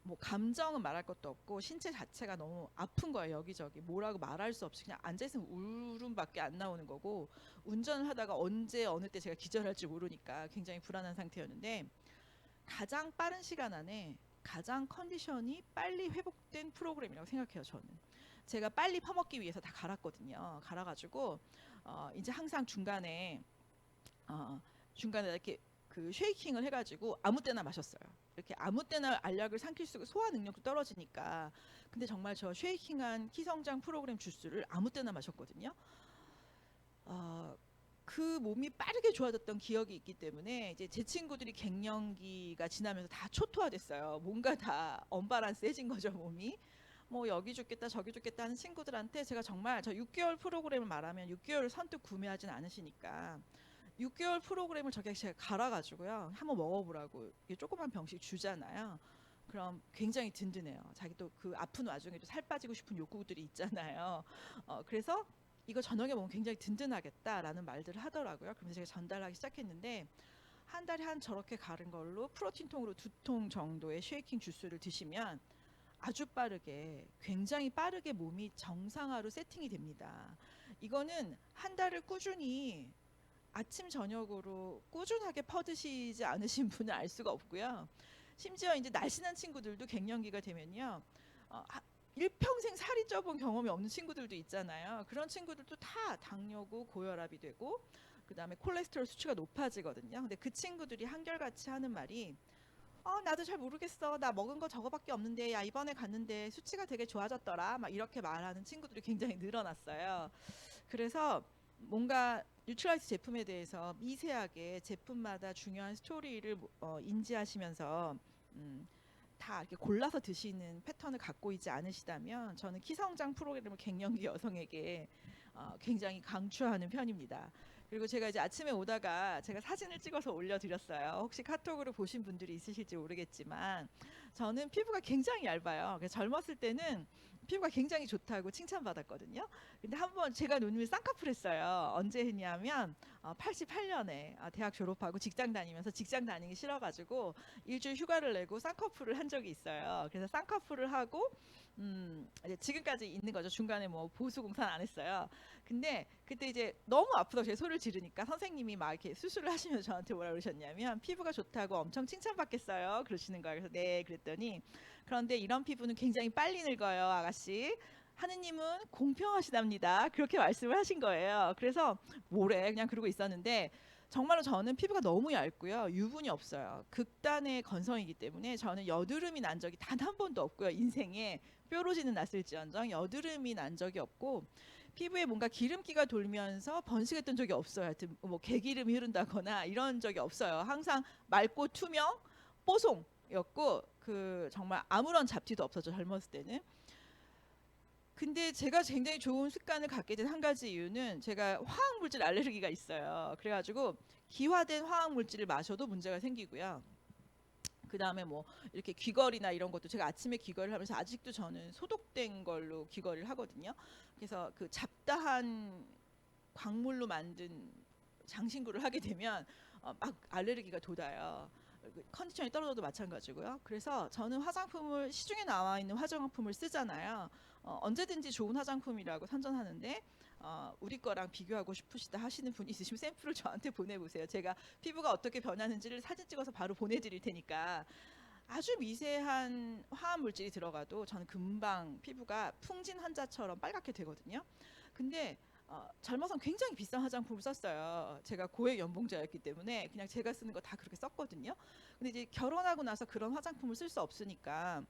[SPEAKER 1] 뭐 감정은 말할 것도 없고 신체 자체가 너무 아픈 거예요. 여기저기 뭐라고 말할 수 없이 그냥 앉아 있으면 울음밖에 안 나오는 거고, 운전을 하다가 언제 어느 때 제가 기절할지 모르니까 굉장히 불안한 상태였는데, 가장 빠른 시간 안에 가장 컨디션이 빨리 회복된 프로그램이라고 생각해요. 저는 제가 빨리 퍼먹기 위해서 다 갈았거든요. 갈아가지고 이제 항상 중간에 이렇게 그 쉐이킹을 해가지고 아무 때나 마셨어요. 이렇게 아무 때나 알약을 삼킬 수, 소화 능력도 떨어지니까. 근데 정말 저 쉐이킹한 키성장 프로그램 주스를 아무 때나 마셨거든요. 어, 그 몸이 빠르게 좋아졌던 기억이 있기 때문에 이제 제 친구들이 갱년기가 지나면서 다 초토화됐어요. 뭔가 다 언밸런스해진 거죠, 몸이. 뭐 여기 죽겠다 저기 죽겠다 하는 친구들한테 제가 정말 저 6개월 프로그램을 말하면 6개월을 선뜻 구매하진 않으시니까 6개월 프로그램을 저게 제가 갈아가지고요. 한번 먹어보라고 이게 조그만 병씩 주잖아요. 그럼 굉장히 든든해요. 자기 또 그 아픈 와중에도 살 빠지고 싶은 욕구들이 있잖아요. 그래서 이거 저녁에 먹으면 굉장히 든든하겠다라는 말들을 하더라고요. 그러면서 제가 전달하기 시작했는데 한 달에 한 저렇게 가른 걸로 프로틴 통으로 2통 정도의 쉐이킹 주스를 드시면 아주 빠르게, 굉장히 빠르게 몸이 정상화로 세팅이 됩니다. 이거는 한 달을 꾸준히 아침 저녁으로 꾸준하게 퍼드시지 않으신 분은 알 수가 없고요. 심지어 이제 날씬한 친구들도 갱년기가 되면요, 일평생 살이 쪄본 경험이 없는 친구들도 있잖아요. 그런 친구들도 다 당뇨고 고혈압이 되고 그다음에 콜레스테롤 수치가 높아지거든요. 근데 그 친구들이 한결같이 하는 말이 나도 잘 모르겠어. 나 먹은 거 저거밖에 없는데 야 이번에 갔는데 수치가 되게 좋아졌더라. 막 이렇게 말하는 친구들이 굉장히 늘어났어요. 그래서 뭔가 뉴트라이트 제품에 대해서 미세하게 제품마다 중요한 스토리를 인지하시면서 음, 다 이렇게 골라서 드시는 패턴을 갖고 있지 않으시다면 저는 키성장 프로그램을 갱년기 여성에게 굉장히 강추하는 편입니다. 그리고 제가 이제 아침에 오다가 제가 사진을 찍어서 올려드렸어요. 혹시 카톡으로 보신 분들이 있으실지 모르겠지만 저는 피부가 굉장히 얇아요. 그래서 젊었을 때는 피부가 굉장히 좋다고 칭찬받았거든요. 근데 한번 제가 눈을 쌍꺼풀 했어요. 언제 했냐면 88년에 대학 졸업하고 직장 다니면서 직장 다니기 싫어가지고 일주일 휴가를 내고 쌍꺼풀을 한 적이 있어요. 그래서 쌍꺼풀을 하고 이제 지금까지 있는 거죠. 중간에 뭐 보수 공사는 안 했어요. 근데 그때 이제 너무 아프다고 제 소리를 지르니까 선생님이 막 이렇게 수술을 하시면서 저한테 뭐라 그러셨냐면 피부가 좋다고 엄청 칭찬받겠어요. 그러시는 거예요. 그래서 네 그랬더니, 그런데 이런 피부는 굉장히 빨리 늙어요, 아가씨. 하느님은 공평하시답니다. 그렇게 말씀을 하신 거예요. 그래서 뭐래 그냥 그러고 있었는데 정말로 저는 피부가 너무 얇고요. 유분이 없어요. 극단의 건성이기 때문에 저는 여드름이 난 적이 단 한 번도 없고요. 인생에 뾰루지는 났을지언정 여드름이 난 적이 없고 피부에 뭔가 기름기가 돌면서 번식했던 적이 없어요. 하여튼 뭐 개기름이 흐른다거나 이런 적이 없어요. 항상 맑고 투명, 뽀송이었고 그 정말 아무런 잡티도 없었죠. 젊었을 때는. 근데 제가 굉장히 좋은 습관을 갖게 된 한 가지 이유는 제가 화학물질 알레르기가 있어요. 그래가지고 기화된 화학물질을 마셔도 문제가 생기고요. 그 다음에 뭐 이렇게 귀걸이나 이런 것도 제가 아침에 귀걸이를 하면서 아직도 저는 소독된 걸로 귀걸이를 하거든요. 그래서 그 잡다한 광물로 만든 장신구를 하게 되면 막 알레르기가 돋아요. 컨디션이 떨어져도 마찬가지고요. 그래서 저는 화장품을, 시중에 나와 있는 화장품을 쓰잖아요. 언제든지 좋은 화장품이라고 선전하는데 우리 거랑 비교하고 싶으시다 하시는 분이 있으시면 샘플을 저한테 보내보세요. 제가 피부가 어떻게 변하는지를 사진 찍어서 바로 보내드릴 테니까 아주 미세한 화학 물질이 들어가도 저는 금방 피부가 풍진 환자처럼 빨갛게 되거든요. 근데 젊어서 굉장히 비싼 화장품을 썼어요. 제가 고액 연봉자였기 때문에 그냥 제가 쓰는 거 다 그렇게 썼거든요. 근데 이제 결혼하고 나서 그런 화장품을 쓸 수 없으니까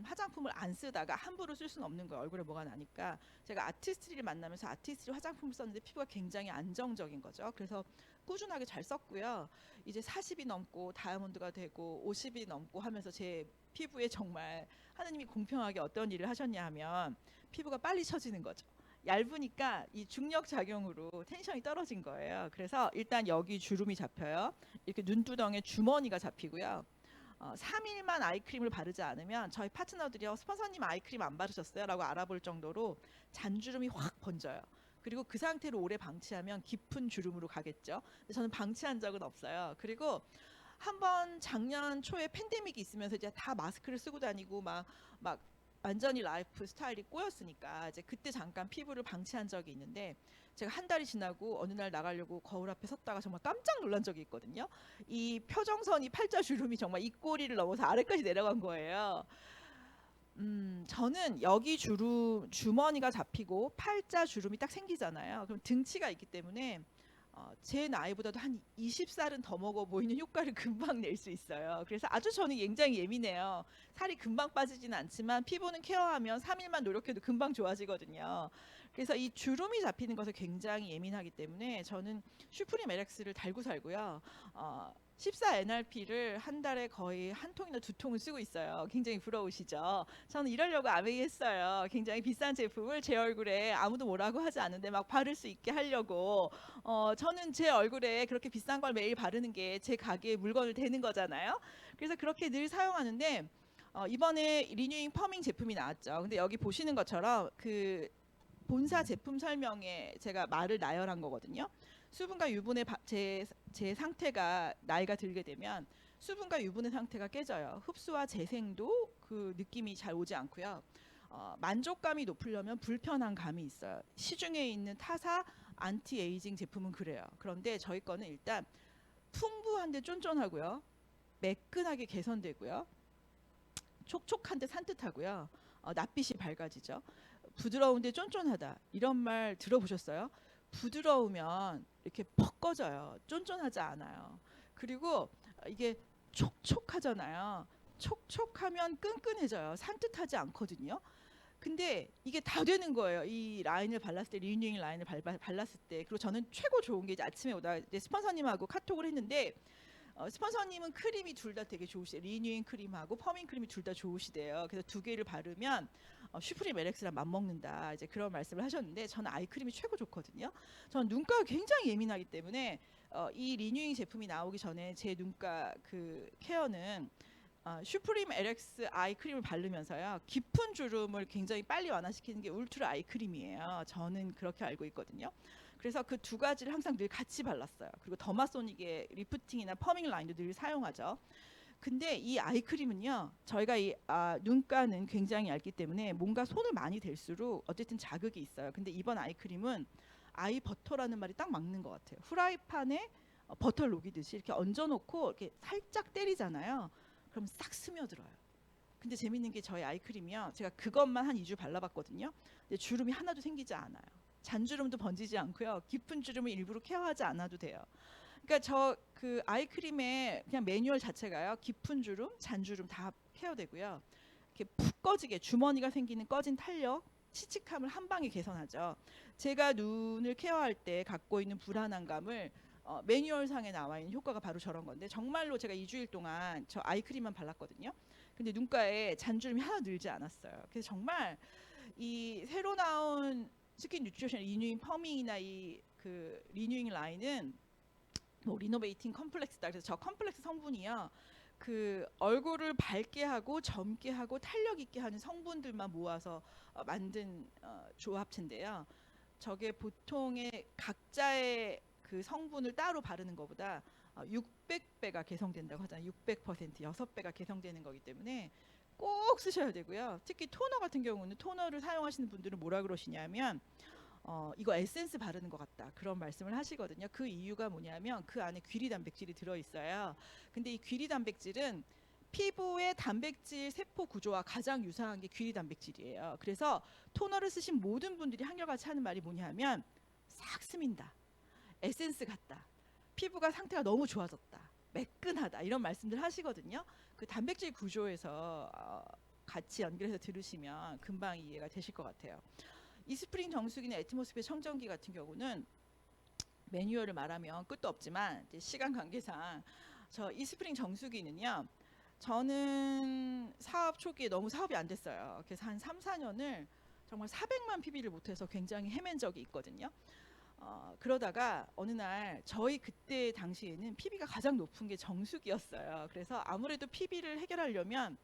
[SPEAKER 1] 화장품을 안 쓰다가 함부로 쓸 수는 없는 거예요. 얼굴에 뭐가 나니까. 제가 아티스트를 만나면서 아티스트 화장품을 썼는데 피부가 굉장히 안정적인 거죠. 그래서 꾸준하게 잘 썼고요. 이제 40이 넘고 다이아몬드가 되고 50이 넘고 하면서 제 피부에 정말 하느님이 공평하게 어떤 일을 하셨냐 하면 피부가 빨리 처지는 거죠. 얇으니까 이 중력 작용으로 텐션이 떨어진 거예요. 그래서 일단 여기 주름이 잡혀요. 이렇게 눈두덩에 주머니가 잡히고요. 3일만 아이크림을 바르지 않으면 저희 파트너들이요, 스폰서님 아이크림 안 바르셨어요? 라고 알아볼 정도로 잔주름이 확 번져요. 그리고 그 상태로 오래 방치하면 깊은 주름으로 가겠죠. 근데 저는 방치한 적은 없어요. 그리고 한번 작년 초에 팬데믹이 있으면서 이제 다 마스크를 쓰고 다니고 막 완전히 라이프 스타일이 꼬였으니까 이제 그때 잠깐 피부를 방치한 적이 있는데, 제가 한 달이 지나고 어느 날 나가려고 거울 앞에 섰다가 정말 깜짝 놀란 적이 있거든요. 이 표정선이 팔자 주름이 정말 입꼬리를 넘어서 아래까지 내려간 거예요. 저는 여기 주머니가 잡히고 팔자 주름이 딱 생기잖아요. 그럼 등치가 있기 때문에 제 나이보다도 한 20살은 더 먹어 보이는 효과를 금방 낼 수 있어요. 그래서 아주 저는 굉장히 예민해요. 살이 금방 빠지지는 않지만 피부는 케어하면 3일만 노력해도 금방 좋아지거든요. 그래서 이 주름이 잡히는 것에 굉장히 예민하기 때문에 저는 슈프림 LX를 달고 살고요. 14 NRP를 한 달에 거의 한 통이나 두 통을 쓰고 있어요. 굉장히 부러우시죠? 저는 이러려고 아메이 했어요. 굉장히 비싼 제품을 제 얼굴에 아무도 뭐라고 하지 않는데 막 바를 수 있게 하려고. 저는 제 얼굴에 그렇게 비싼 걸 매일 바르는 게 제 가게에 물건을 대는 거잖아요. 그래서 그렇게 늘 사용하는데 이번에 리뉴잉 퍼밍 제품이 나왔죠. 근데 여기 보시는 것처럼 그 본사 제품 설명에 제가 말을 나열한 거거든요. 수분과 유분의 제 상태가 나이가 들게 되면 수분과 유분의 상태가 깨져요. 흡수와 재생도 그 느낌이 잘 오지 않고요. 만족감이 높으려면 불편한 감이 있어요. 시중에 있는 타사 안티 에이징 제품은 그래요. 그런데 저희 거는 일단 풍부한데 쫀쫀하고요. 매끈하게 개선되고요. 촉촉한데 산뜻하고요. 낯빛이 밝아지죠. 부드러운데 쫀쫀하다. 이런 말 들어보셨어요? 부드러우면 이렇게 퍽 꺼져요. 쫀쫀하지 않아요. 그리고 이게 촉촉하잖아요. 촉촉하면 끈끈해져요. 산뜻하지 않거든요. 근데 이게 다 되는 거예요. 이 라인을 발랐을 때, 리뉴잉 라인을 발랐을 때. 그리고 저는 최고 좋은 게 이제 아침에 오다 이제 스폰서님하고 카톡을 했는데, 스폰서님은 크림이 둘 다 되게 좋으시대요. 리뉴잉 크림하고 퍼밍 크림이 둘 다 좋으시대요. 그래서 두 개를 바르면 슈프림 LX랑 맞먹는다, 이제 그런 말씀을 하셨는데, 저는 아이크림이 최고 좋거든요. 저는 눈가가 굉장히 예민하기 때문에 이 리뉴잉 제품이 나오기 전에 제 눈가 그 케어는 슈프림 LX 아이크림을 바르면서요, 깊은 주름을 굉장히 빨리 완화시키는 게 울트라 아이크림이에요. 저는 그렇게 알고 있거든요. 그래서 그 두 가지를 항상 늘 같이 발랐어요. 그리고 더마소닉의 리프팅이나 퍼밍 라인도 늘 사용하죠. 근데 이 아이크림은요, 저희가 이 눈가는 굉장히 얇기 때문에 뭔가 손을 많이 댈수록 어쨌든 자극이 있어요. 근데 이번 아이크림은 아이 버터라는 말이 딱 맞는 것 같아요. 후라이팬에 버터를 녹이듯이 이렇게 얹어놓고 이렇게 살짝 때리잖아요. 그럼 싹 스며들어요. 근데 재밌는 게 저희 아이크림이요, 제가 그것만 한 2주 발라봤거든요. 근데 주름이 하나도 생기지 않아요. 잔주름도 번지지 않고요. 깊은 주름을 일부러 케어하지 않아도 돼요. 그러니까 저 그 아이크림의 그냥 매뉴얼 자체가요, 깊은 주름, 잔주름 다 케어되고요. 이렇게 푹 꺼지게 주머니가 생기는 꺼진 탄력, 칙칙함을 한 방에 개선하죠. 제가 눈을 케어할 때 갖고 있는 불안함감을 매뉴얼상에 나와 있는 효과가 바로 저런 건데, 정말로 제가 2주일 동안 저 아이크림만 발랐거든요. 근데 눈가에 잔주름이 하나 늘지 않았어요. 그래서 정말 이 새로 나온 스킨 뉴트리션 리뉴잉 퍼밍이나 이 그 리뉴잉 라인은 뭐 리노베이팅 컴플렉스다. 그래서 저 컴플렉스 성분이요, 그 얼굴을 밝게 하고 젊게 하고 탄력 있게 하는 성분들만 모아서 만든 조합체인데요. 저게 보통의 각자의 그 성분을 따로 바르는 것보다 600배가 개성된다고 하잖아요. 600% 6배가 개성되는 거기 때문에 꼭 쓰셔야 되고요. 특히 토너 같은 경우는, 토너를 사용하시는 분들은 뭐라 그러시냐면 이거 에센스 바르는 것 같다 그런 말씀을 하시거든요. 그 이유가 뭐냐면 그 안에 귀리 단백질이 들어있어요. 근데 이 귀리 단백질은 피부의 단백질 세포 구조와 가장 유사한 게 귀리 단백질이에요. 그래서 토너를 쓰신 모든 분들이 한결같이 하는 말이 뭐냐면 싹 스민다, 에센스 같다, 피부가 상태가 너무 좋아졌다, 매끈하다 이런 말씀들 하시거든요. 그 단백질 구조에서 같이 연결해서 들으시면 금방 이해가 되실 것 같아요. 이스프링 정수기나 애트모스피어 청정기 같은 경우는 매뉴얼을 말하면 끝도 없지만 이제 시간 관계상 저 이스프링 정수기는요. 저는 사업 초기에 너무 사업이 안 됐어요. 그래서 한 3, 4년을 정말 400만 PB를 못해서 굉장히 헤맨 적이 있거든요. 그러다가 어느 날 저희 그때 당시에는 PB가 가장 높은 게 정수기였어요. 그래서 아무래도 PB를 해결하려면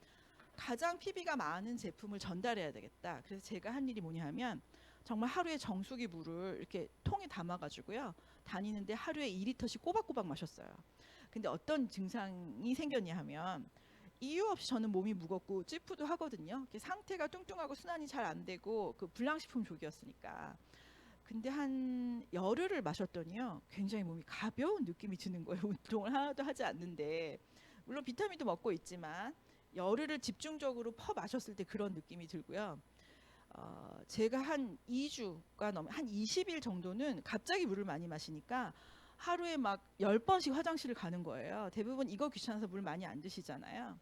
[SPEAKER 1] 가장 PB가 많은 제품을 전달해야 되겠다. 그래서 제가 한 일이 뭐냐 하면 정말 하루에 정수기 물을 이렇게 통에 담아가지고요. 다니는데 하루에 2리터씩 꼬박꼬박 마셨어요. 근데 어떤 증상이 생겼냐 하면 이유 없이 저는 몸이 무겁고 찌푸도 하거든요. 상태가 뚱뚱하고 순환이 잘 안 되고 그 불량식품 족이었으니까. 근데 한 열흘을 마셨더니요. 굉장히 몸이 가벼운 느낌이 드는 거예요. 운동을 하나도 하지 않는데. 물론 비타민도 먹고 있지만 열흘을 집중적으로 퍼 마셨을 때 그런 느낌이 들고요. 제가 한 2주가 넘, 한 20일 정도는 갑자기 물을 많이 마시니까 하루에 막 10번씩 화장실을 가는 거예요. 대부분 이거 귀찮아서 물 많이 안 드시잖아요.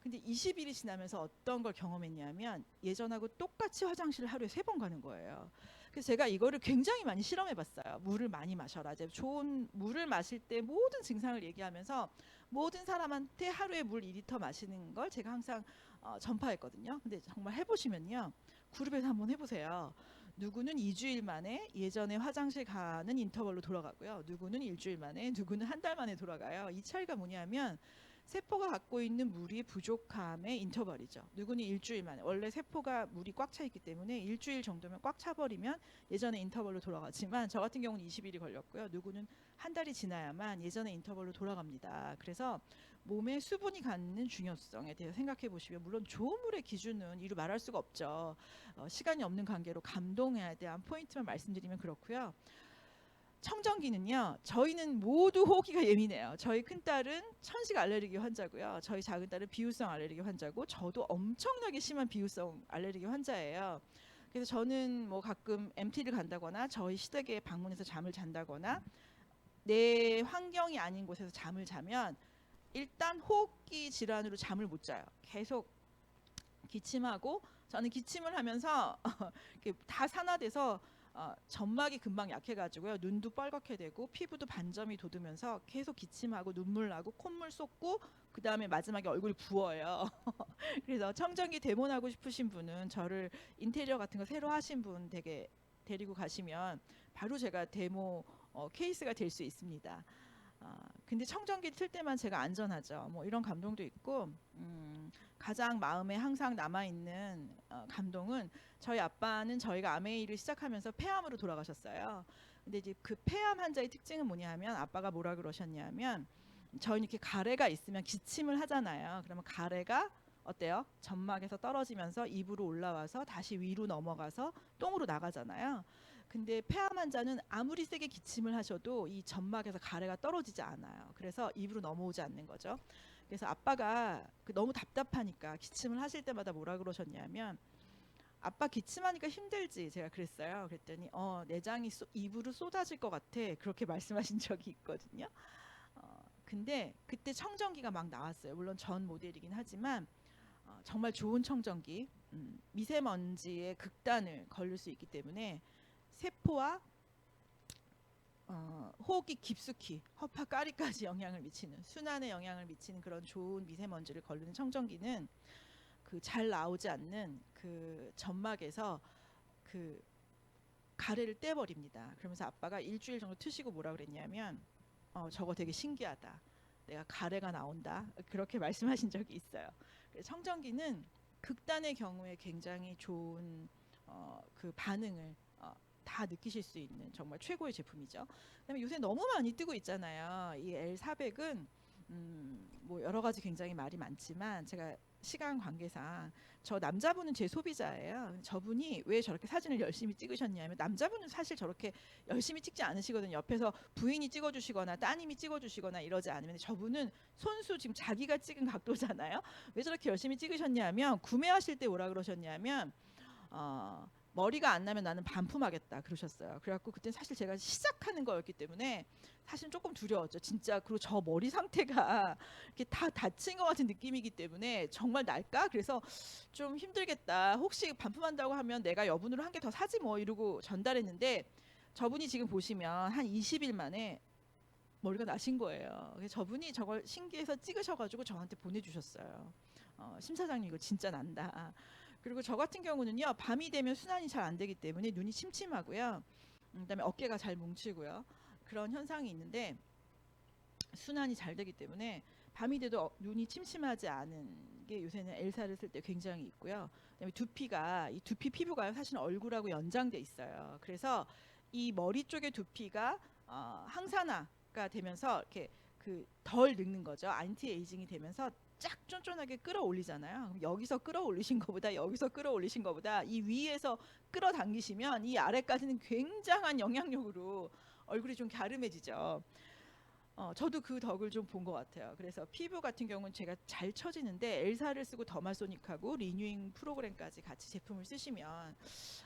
[SPEAKER 1] 근데 20일이 지나면서 어떤 걸 경험했냐면 예전하고 똑같이 화장실을 하루에 3번 가는 거예요. 그래서 제가 이거를 굉장히 많이 실험해 봤어요. 물을 많이 마셔라. 이제 좋은 물을 마실 때 모든 증상을 얘기하면서 모든 사람한테 하루에 물 2리터 마시는 걸 제가 항상 전파했거든요. 근데 정말 해보시면요. 그룹에서 한번 해보세요. 누구는 2주일 만에 예전에 화장실 가는 인터벌로 돌아가고요. 누구는 일주일 만에, 누구는 한 달 만에 돌아가요. 이 차이가 뭐냐면 세포가 갖고 있는 물이 부족함의 인터벌이죠. 누구는 일주일 만에, 원래 세포가 물이 꽉 차 있기 때문에 일주일 정도면 꽉 차버리면 예전의 인터벌로 돌아가지만 저 같은 경우는 20일이 걸렸고요. 누구는 한 달이 지나야만 예전의 인터벌로 돌아갑니다. 그래서 몸에 수분이 갖는 중요성에 대해서 생각해 보시면 물론 좋은 물의 기준은 이루 말할 수가 없죠. 시간이 없는 관계로 감동에 대한 포인트만 말씀드리면 그렇고요. 청정기는요. 저희는 모두 호기가 예민해요. 저희 큰딸은 천식 알레르기 환자고요. 저희 작은딸은 비후성 알레르기 환자고 저도 엄청나게 심한 비후성 알레르기 환자예요. 그래서 저는 뭐 가끔 MT를 간다거나 저희 시댁에 방문해서 잠을 잔다거나 내 환경이 아닌 곳에서 잠을 자면 일단 호흡기 질환으로 잠을 못 자요. 계속 기침하고 저는 기침을 하면서 다 산화돼서 점막이 금방 약해가지고요. 눈도 빨갛게 되고 피부도 반점이 돋으면서 계속 기침하고 눈물 나고 콧물 쏟고 그 다음에 마지막에 얼굴이 부어요. 그래서 청정기 데모하고 싶으신 분은 저를 인테리어 같은 거 새로 하신 분 되게 데리고 가시면 바로 제가 데모 케이스가 될 수 있습니다. 근데 청정기 틀 때만 제가 안전하죠. 뭐 이런 감동도 있고 가장 마음에 항상 남아있는 감동은 저희 아빠는 저희가 아메이를 시작하면서 폐암으로 돌아가셨어요. 근데 이제 그 폐암 환자의 특징은 뭐냐 하면 아빠가 뭐라 그러셨냐면 저희는 이렇게 가래가 있으면 기침을 하잖아요. 그러면 가래가 어때요? 점막에서 떨어지면서 입으로 올라와서 다시 위로 넘어가서 똥으로 나가잖아요. 근데 폐암 환자는 아무리 세게 기침을 하셔도 이 점막에서 가래가 떨어지지 않아요. 그래서 입으로 넘어오지 않는 거죠. 그래서 아빠가 너무 답답하니까 기침을 하실 때마다 뭐라 그러셨냐면 아빠 기침하니까 힘들지 제가 그랬어요. 그랬더니 내장이 입으로 쏟아질 것 같아 그렇게 말씀하신 적이 있거든요. 근데 그때 청정기가 막 나왔어요. 물론 전 모델이긴 하지만 정말 좋은 청정기, 미세먼지의 극단을 걸릴 수 있기 때문에 세포와 호흡기 깊숙이 허파 까리까지 영향을 미치는 순환에 영향을 미치는 그런 좋은 미세먼지를 걸르는 청정기는 그 잘 나오지 않는 그 점막에서 그 가래를 떼버립니다. 그러면서 아빠가 일주일 정도 트시고 뭐라 그랬냐면 저거 되게 신기하다. 내가 가래가 나온다. 그렇게 말씀하신 적이 있어요. 청정기는 극단의 경우에 굉장히 좋은 그 반응을 다 느끼실 수 있는 정말 최고의 제품이죠. 그다음에 요새 너무 많이 뜨고 있잖아요. 이 L400은 뭐 여러 가지 굉장히 말이 많지만 제가 시간 관계상 저 남자분은 제 소비자예요. 저분이 왜 저렇게 사진을 열심히 찍으셨냐면 남자분은 사실 저렇게 열심히 찍지 않으시거든요. 옆에서 부인이 찍어주시거나 따님이 찍어주시거나 이러지 않으면 저분은 손수 지금 자기가 찍은 각도잖아요. 왜 저렇게 열심히 찍으셨냐면 구매하실 때 뭐라 그러셨냐면 머리가 안 나면 나는 반품하겠다 그러셨어요. 그래갖고 그때 사실 제가 시작하는 거였기 때문에 사실 조금 두려웠죠. 진짜 그리고 저 머리 상태가 이렇게 다 다친 것 같은 느낌이기 때문에 정말 날까? 그래서 좀 힘들겠다. 혹시 반품한다고 하면 내가 여분으로 한 개 더 사지 뭐 이러고 전달했는데 저분이 지금 보시면 한 20일 만에 머리가 나신 거예요. 그래서 저분이 저걸 신기해서 찍으셔가지고 저한테 보내주셨어요. 심 사장님 이거 진짜 난다. 그리고 저 같은 경우는요 밤이 되면 순환이 잘 안 되기 때문에 눈이 침침하고요. 그다음에 어깨가 잘 뭉치고요. 그런 현상이 있는데 순환이 잘 되기 때문에 밤이 돼도 눈이 침침하지 않은 게 요새는 엘사를 쓸 때 굉장히 있고요. 그다음에 두피가 이 두피 피부가 사실 얼굴하고 연장돼 있어요. 그래서 이 머리 쪽의 두피가 항산화가 되면서 이렇게 그 덜 늙는 거죠. 안티 에이징이 되면서 쫙 쫀쫀하게 끌어올리잖아요. 그럼 여기서 끌어올리신 것보다 여기서 끌어올리신 것보다 이 위에서 끌어당기시면 이 아래까지는 굉장한 영향력으로 얼굴이 좀 갸름해지죠. 저도 그 덕을 좀 본 것 같아요. 그래서 피부 같은 경우는 제가 잘 처지는데 엘사를 쓰고 더마소닉하고 리뉴잉 프로그램까지 같이 제품을 쓰시면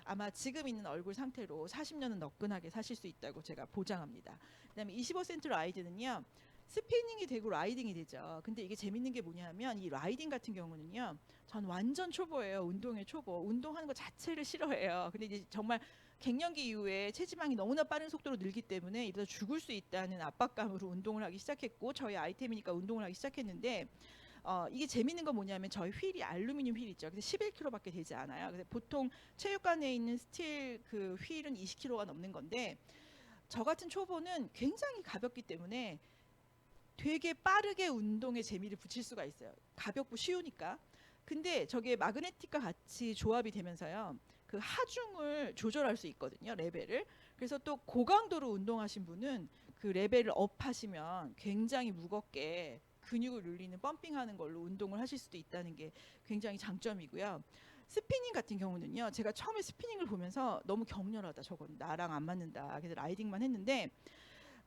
[SPEAKER 1] 아마 지금 있는 얼굴 상태로 40년은 너끈하게 사실 수 있다고 제가 보장합니다. 그다음에 25센트 라이드는요. 스피닝이 되고 라이딩이 되죠. 근데 이게 재밌는 게 뭐냐면 이 라이딩 같은 경우는요. 전 완전 초보예요. 운동의 초보. 운동하는 것 자체를 싫어해요. 근데 이제 정말 갱년기 이후에 체지방이 너무나 빠른 속도로 늘기 때문에 이러다 죽을 수 있다는 압박감으로 운동을 하기 시작했고 저희 아이템이니까 운동을 하기 시작했는데 이게 재밌는 건 뭐냐면 저희 휠이 알루미늄 휠 있죠. 근데 11kg밖에 되지 않아요. 근데 보통 체육관에 있는 스틸 그 휠은 20kg가 넘는 건데 저 같은 초보는 굉장히 가볍기 때문에 되게 빠르게 운동에 재미를 붙일 수가 있어요. 가볍고 쉬우니까. 근데 저게 마그네틱과 같이 조합이 되면서요. 그 하중을 조절할 수 있거든요. 레벨을. 그래서 또 고강도로 운동하신 분은 그 레벨을 업하시면 굉장히 무겁게 근육을 늘리는 펌핑하는 걸로 운동을 하실 수도 있다는 게 굉장히 장점이고요. 스피닝 같은 경우는요. 제가 처음에 스피닝을 보면서 너무 격렬하다. 저건 나랑 안 맞는다. 그래서 라이딩만 했는데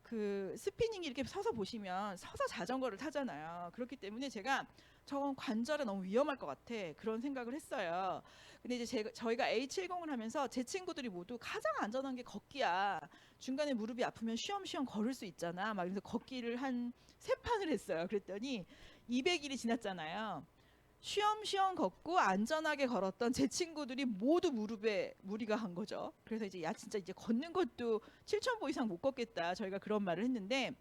[SPEAKER 1] 그 스피닝이 이렇게 서서 보시면 서서 자전거를 타잖아요. 그렇기 때문에 제가 저건 관절에 너무 위험할 것 같아 그런 생각을 했어요. 근데 이제 저희가 A70을 하면서 제 친구들이 모두 가장 안전한 게 걷기야. 중간에 무릎이 아프면 쉬엄쉬엄 걸을 수 있잖아. 막 그래서 걷기를 한 3판을 했어요. 그랬더니 200일이 지났잖아요. 쉬엄쉬엄 걷고 안전하게 걸었던 제 친구들이 모두 무릎에 무리가 간 거죠. 그래서 이제 야 진짜 이제 걷는 것도 7,000보 이상 못 걷겠다. 저희가 그런 말을 했는데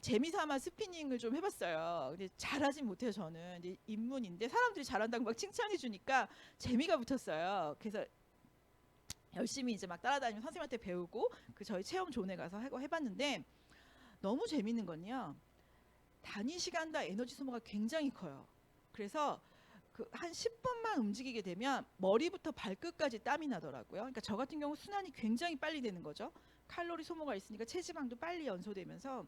[SPEAKER 1] 재미삼아 스피닝을 좀 해봤어요. 근데 잘하진 못해요. 저는 이제 입문인데 사람들이 잘한다고 막 칭찬해 주니까 재미가 붙었어요. 그래서 열심히 이제 막 따라다니면 선생님한테 배우고 그 저희 체험 존에 가서 해봤는데 너무 재밌는 건요. 단위 시간당 에너지 소모가 굉장히 커요. 그래서 그 한 10분만 움직이게 되면 머리부터 발끝까지 땀이 나더라고요. 그러니까 저 같은 경우 순환이 굉장히 빨리 되는 거죠. 칼로리 소모가 있으니까 체지방도 빨리 연소되면서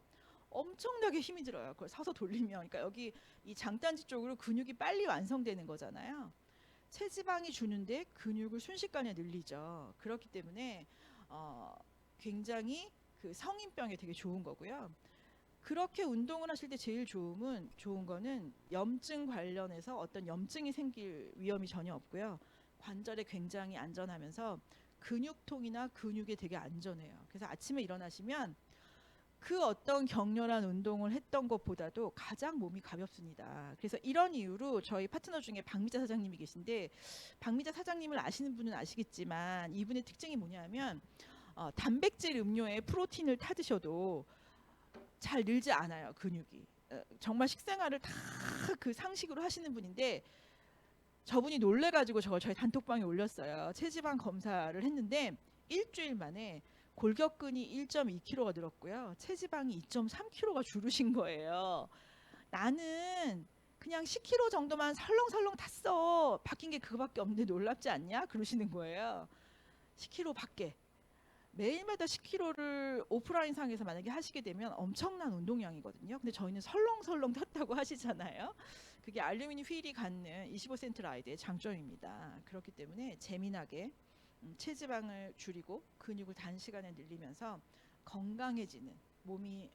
[SPEAKER 1] 엄청나게 힘이 들어요. 그걸 서서 돌리면, 그러니까 여기 이 장단지 쪽으로 근육이 빨리 완성되는 거잖아요. 체지방이 주는데 근육을 순식간에 늘리죠. 그렇기 때문에 굉장히 그 성인병에 되게 좋은 거고요. 그렇게 운동을 하실 때 제일 좋은 거는 염증 관련해서 어떤 염증이 생길 위험이 전혀 없고요. 관절에 굉장히 안전하면서 근육통이나 근육에 되게 안전해요. 그래서 아침에 일어나시면 그 어떤 격렬한 운동을 했던 것보다도 가장 몸이 가볍습니다. 그래서 이런 이유로 저희 파트너 중에 박미자 사장님이 계신데 박미자 사장님을 아시는 분은 아시겠지만 이분의 특징이 뭐냐면 단백질 음료에 프로틴을 타드셔도 잘 늘지 않아요. 근육이. 정말 식생활을 다 그 상식으로 하시는 분인데 저분이 놀래가지고 저걸 저희 단톡방에 올렸어요. 체지방 검사를 했는데 일주일 만에 골격근이 1.2kg가 늘었고요. 체지방이 2.3kg가 줄으신 거예요. 나는 그냥 10kg 정도만 설렁설렁 탔어. 바뀐 게 그거밖에 없는데 놀랍지 않냐? 그러시는 거예요. 10kg 밖에. 매일마다 10kg를 오프라인 상에서 만약에 하시게 되면 엄청난 운동량이거든요. 근데 저희는 설렁설렁 탔다고 하시잖아요. 그게 알루미늄 휠이 갖는 25센트 라이드의 장점입니다. 그렇기 때문에 재미나게 체지방을 줄이고 근육을 단시간에 늘리면서 건강해지는 몸이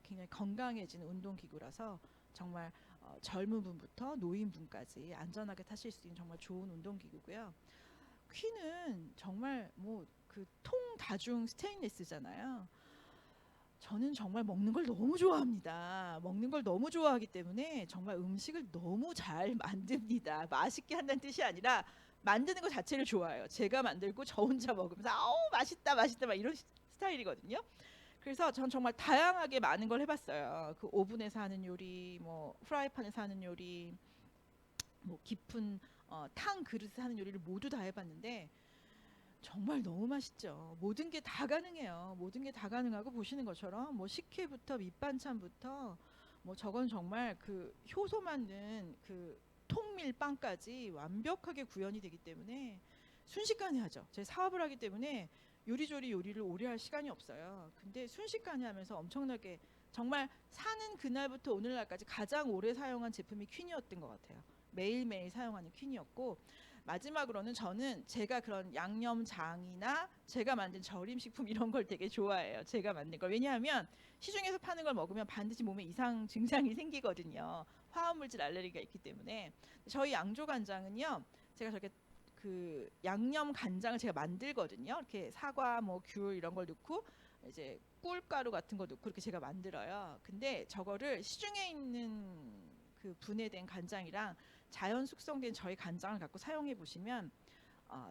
[SPEAKER 1] 굉장히 건강해지는 운동기구라서 정말 젊은 분부터 노인분까지 안전하게 타실 수 있는 정말 좋은 운동기구고요. 퀴는 정말 뭐 그 통다중 스테인리스잖아요. 저는 정말 먹는 걸 너무 좋아합니다. 먹는 걸 너무 좋아하기 때문에 정말 음식을 너무 잘 만듭니다. 맛있게 한다는 뜻이 아니라 만드는 것 자체를 좋아해요. 제가 만들고 저 혼자 먹으면서 아우 맛있다 맛있다 막 이런 스타일이거든요. 그래서 전 정말 다양하게 많은 걸 해봤어요. 그 오븐에서 하는 요리, 뭐 프라이팬에서 하는 요리, 뭐 깊은 탕 그릇에 하는 요리를 모두 다 해봤는데 정말 너무 맛있죠. 모든 게 다 가능해요. 모든 게 다 가능하고 보시는 것처럼 뭐 식혜부터 밑반찬부터 뭐 저건 정말 그 효소 만든 그 통밀빵까지 완벽하게 구현이 되기 때문에 순식간에 하죠. 제 사업을 하기 때문에 요리조리 요리를 오래 할 시간이 없어요. 근데 순식간에 하면서 엄청나게 정말 사는 그날부터 오늘날까지 가장 오래 사용한 제품이 퀸이었던 것 같아요. 매일매일 사용하는 퀸이었고 마지막으로는 저는 제가 그런 양념장이나 제가 만든 절임식품 이런 걸 되게 좋아해요. 제가 만든 걸. 왜냐하면 시중에서 파는 걸 먹으면 반드시 몸에 이상 증상이 생기거든요. 화합물질 알레르기가 있기 때문에. 저희 양조간장은요. 제가 저렇게 그 양념 간장을 제가 만들거든요. 이렇게 사과, 뭐 귤 이런 걸 넣고 이제 꿀가루 같은 거 넣고 이렇게 제가 만들어요. 근데 저거를 시중에 있는 그 분해된 간장이랑 자연 숙성된 저희 간장을 갖고 사용해 보시면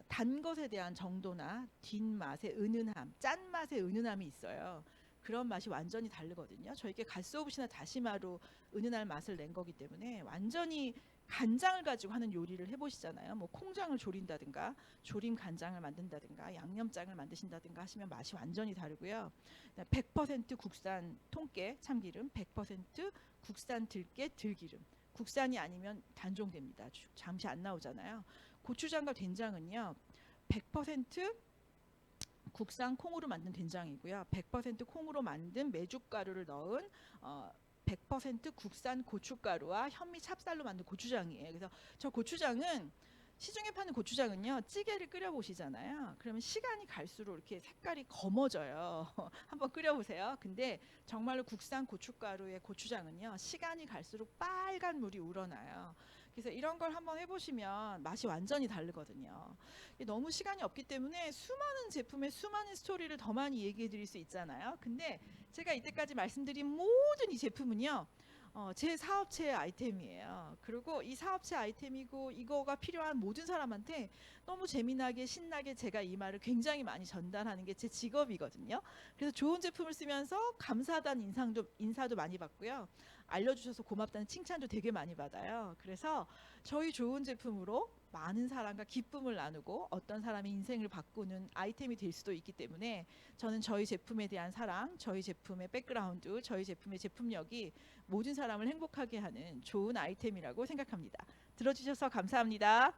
[SPEAKER 1] 단 것에 대한 정도나 뒷맛의 은은함, 짠맛의 은은함이 있어요. 그런 맛이 완전히 다르거든요. 저희게 갓소부시나 다시마로 은은한 맛을 낸 거기 때문에 완전히 간장을 가지고 하는 요리를 해보시잖아요. 뭐 콩장을 조린다든가 조림 간장을 만든다든가 양념장을 만드신다든가 하시면 맛이 완전히 다르고요. 100% 국산 통깨 참기름, 100% 국산 들깨 들기름. 국산이 아니면 단종됩니다. 잠시 안 나오잖아요. 고추장과 된장은요. 100% 국산 콩으로 만든 된장이고요. 100% 콩으로 만든 메주가루를 넣은 100% 국산 고춧가루와 현미 찹쌀로 만든 고추장이에요. 그래서 저 고추장은 시중에 파는 고추장은요. 찌개를 끓여 보시잖아요. 그러면 시간이 갈수록 이렇게 색깔이 검어져요. 한번 끓여 보세요. 근데 정말로 국산 고춧가루의 고추장은요. 시간이 갈수록 빨간 물이 우러나요. 그래서 이런 걸 한번 해보시면 맛이 완전히 다르거든요. 너무 시간이 없기 때문에 수많은 제품의 수많은 스토리를 더 많이 얘기해 드릴 수 있잖아요. 근데 제가 이때까지 말씀드린 모든 이 제품은요. 제 사업체의 아이템이에요. 그리고 이 사업체 아이템이고 이거가 필요한 모든 사람한테 너무 재미나게 신나게 제가 이 말을 굉장히 많이 전달하는 게 제 직업이거든요. 그래서 좋은 제품을 쓰면서 감사하다는 인사도 많이 받고요. 알려주셔서 고맙다는 칭찬도 되게 많이 받아요. 그래서 저희 좋은 제품으로 많은 사람과 기쁨을 나누고 어떤 사람의 인생을 바꾸는 아이템이 될 수도 있기 때문에 저는 저희 제품에 대한 사랑, 저희 제품의 백그라운드, 저희 제품의 제품력이 모든 사람을 행복하게 하는 좋은 아이템이라고 생각합니다. 들어주셔서 감사합니다.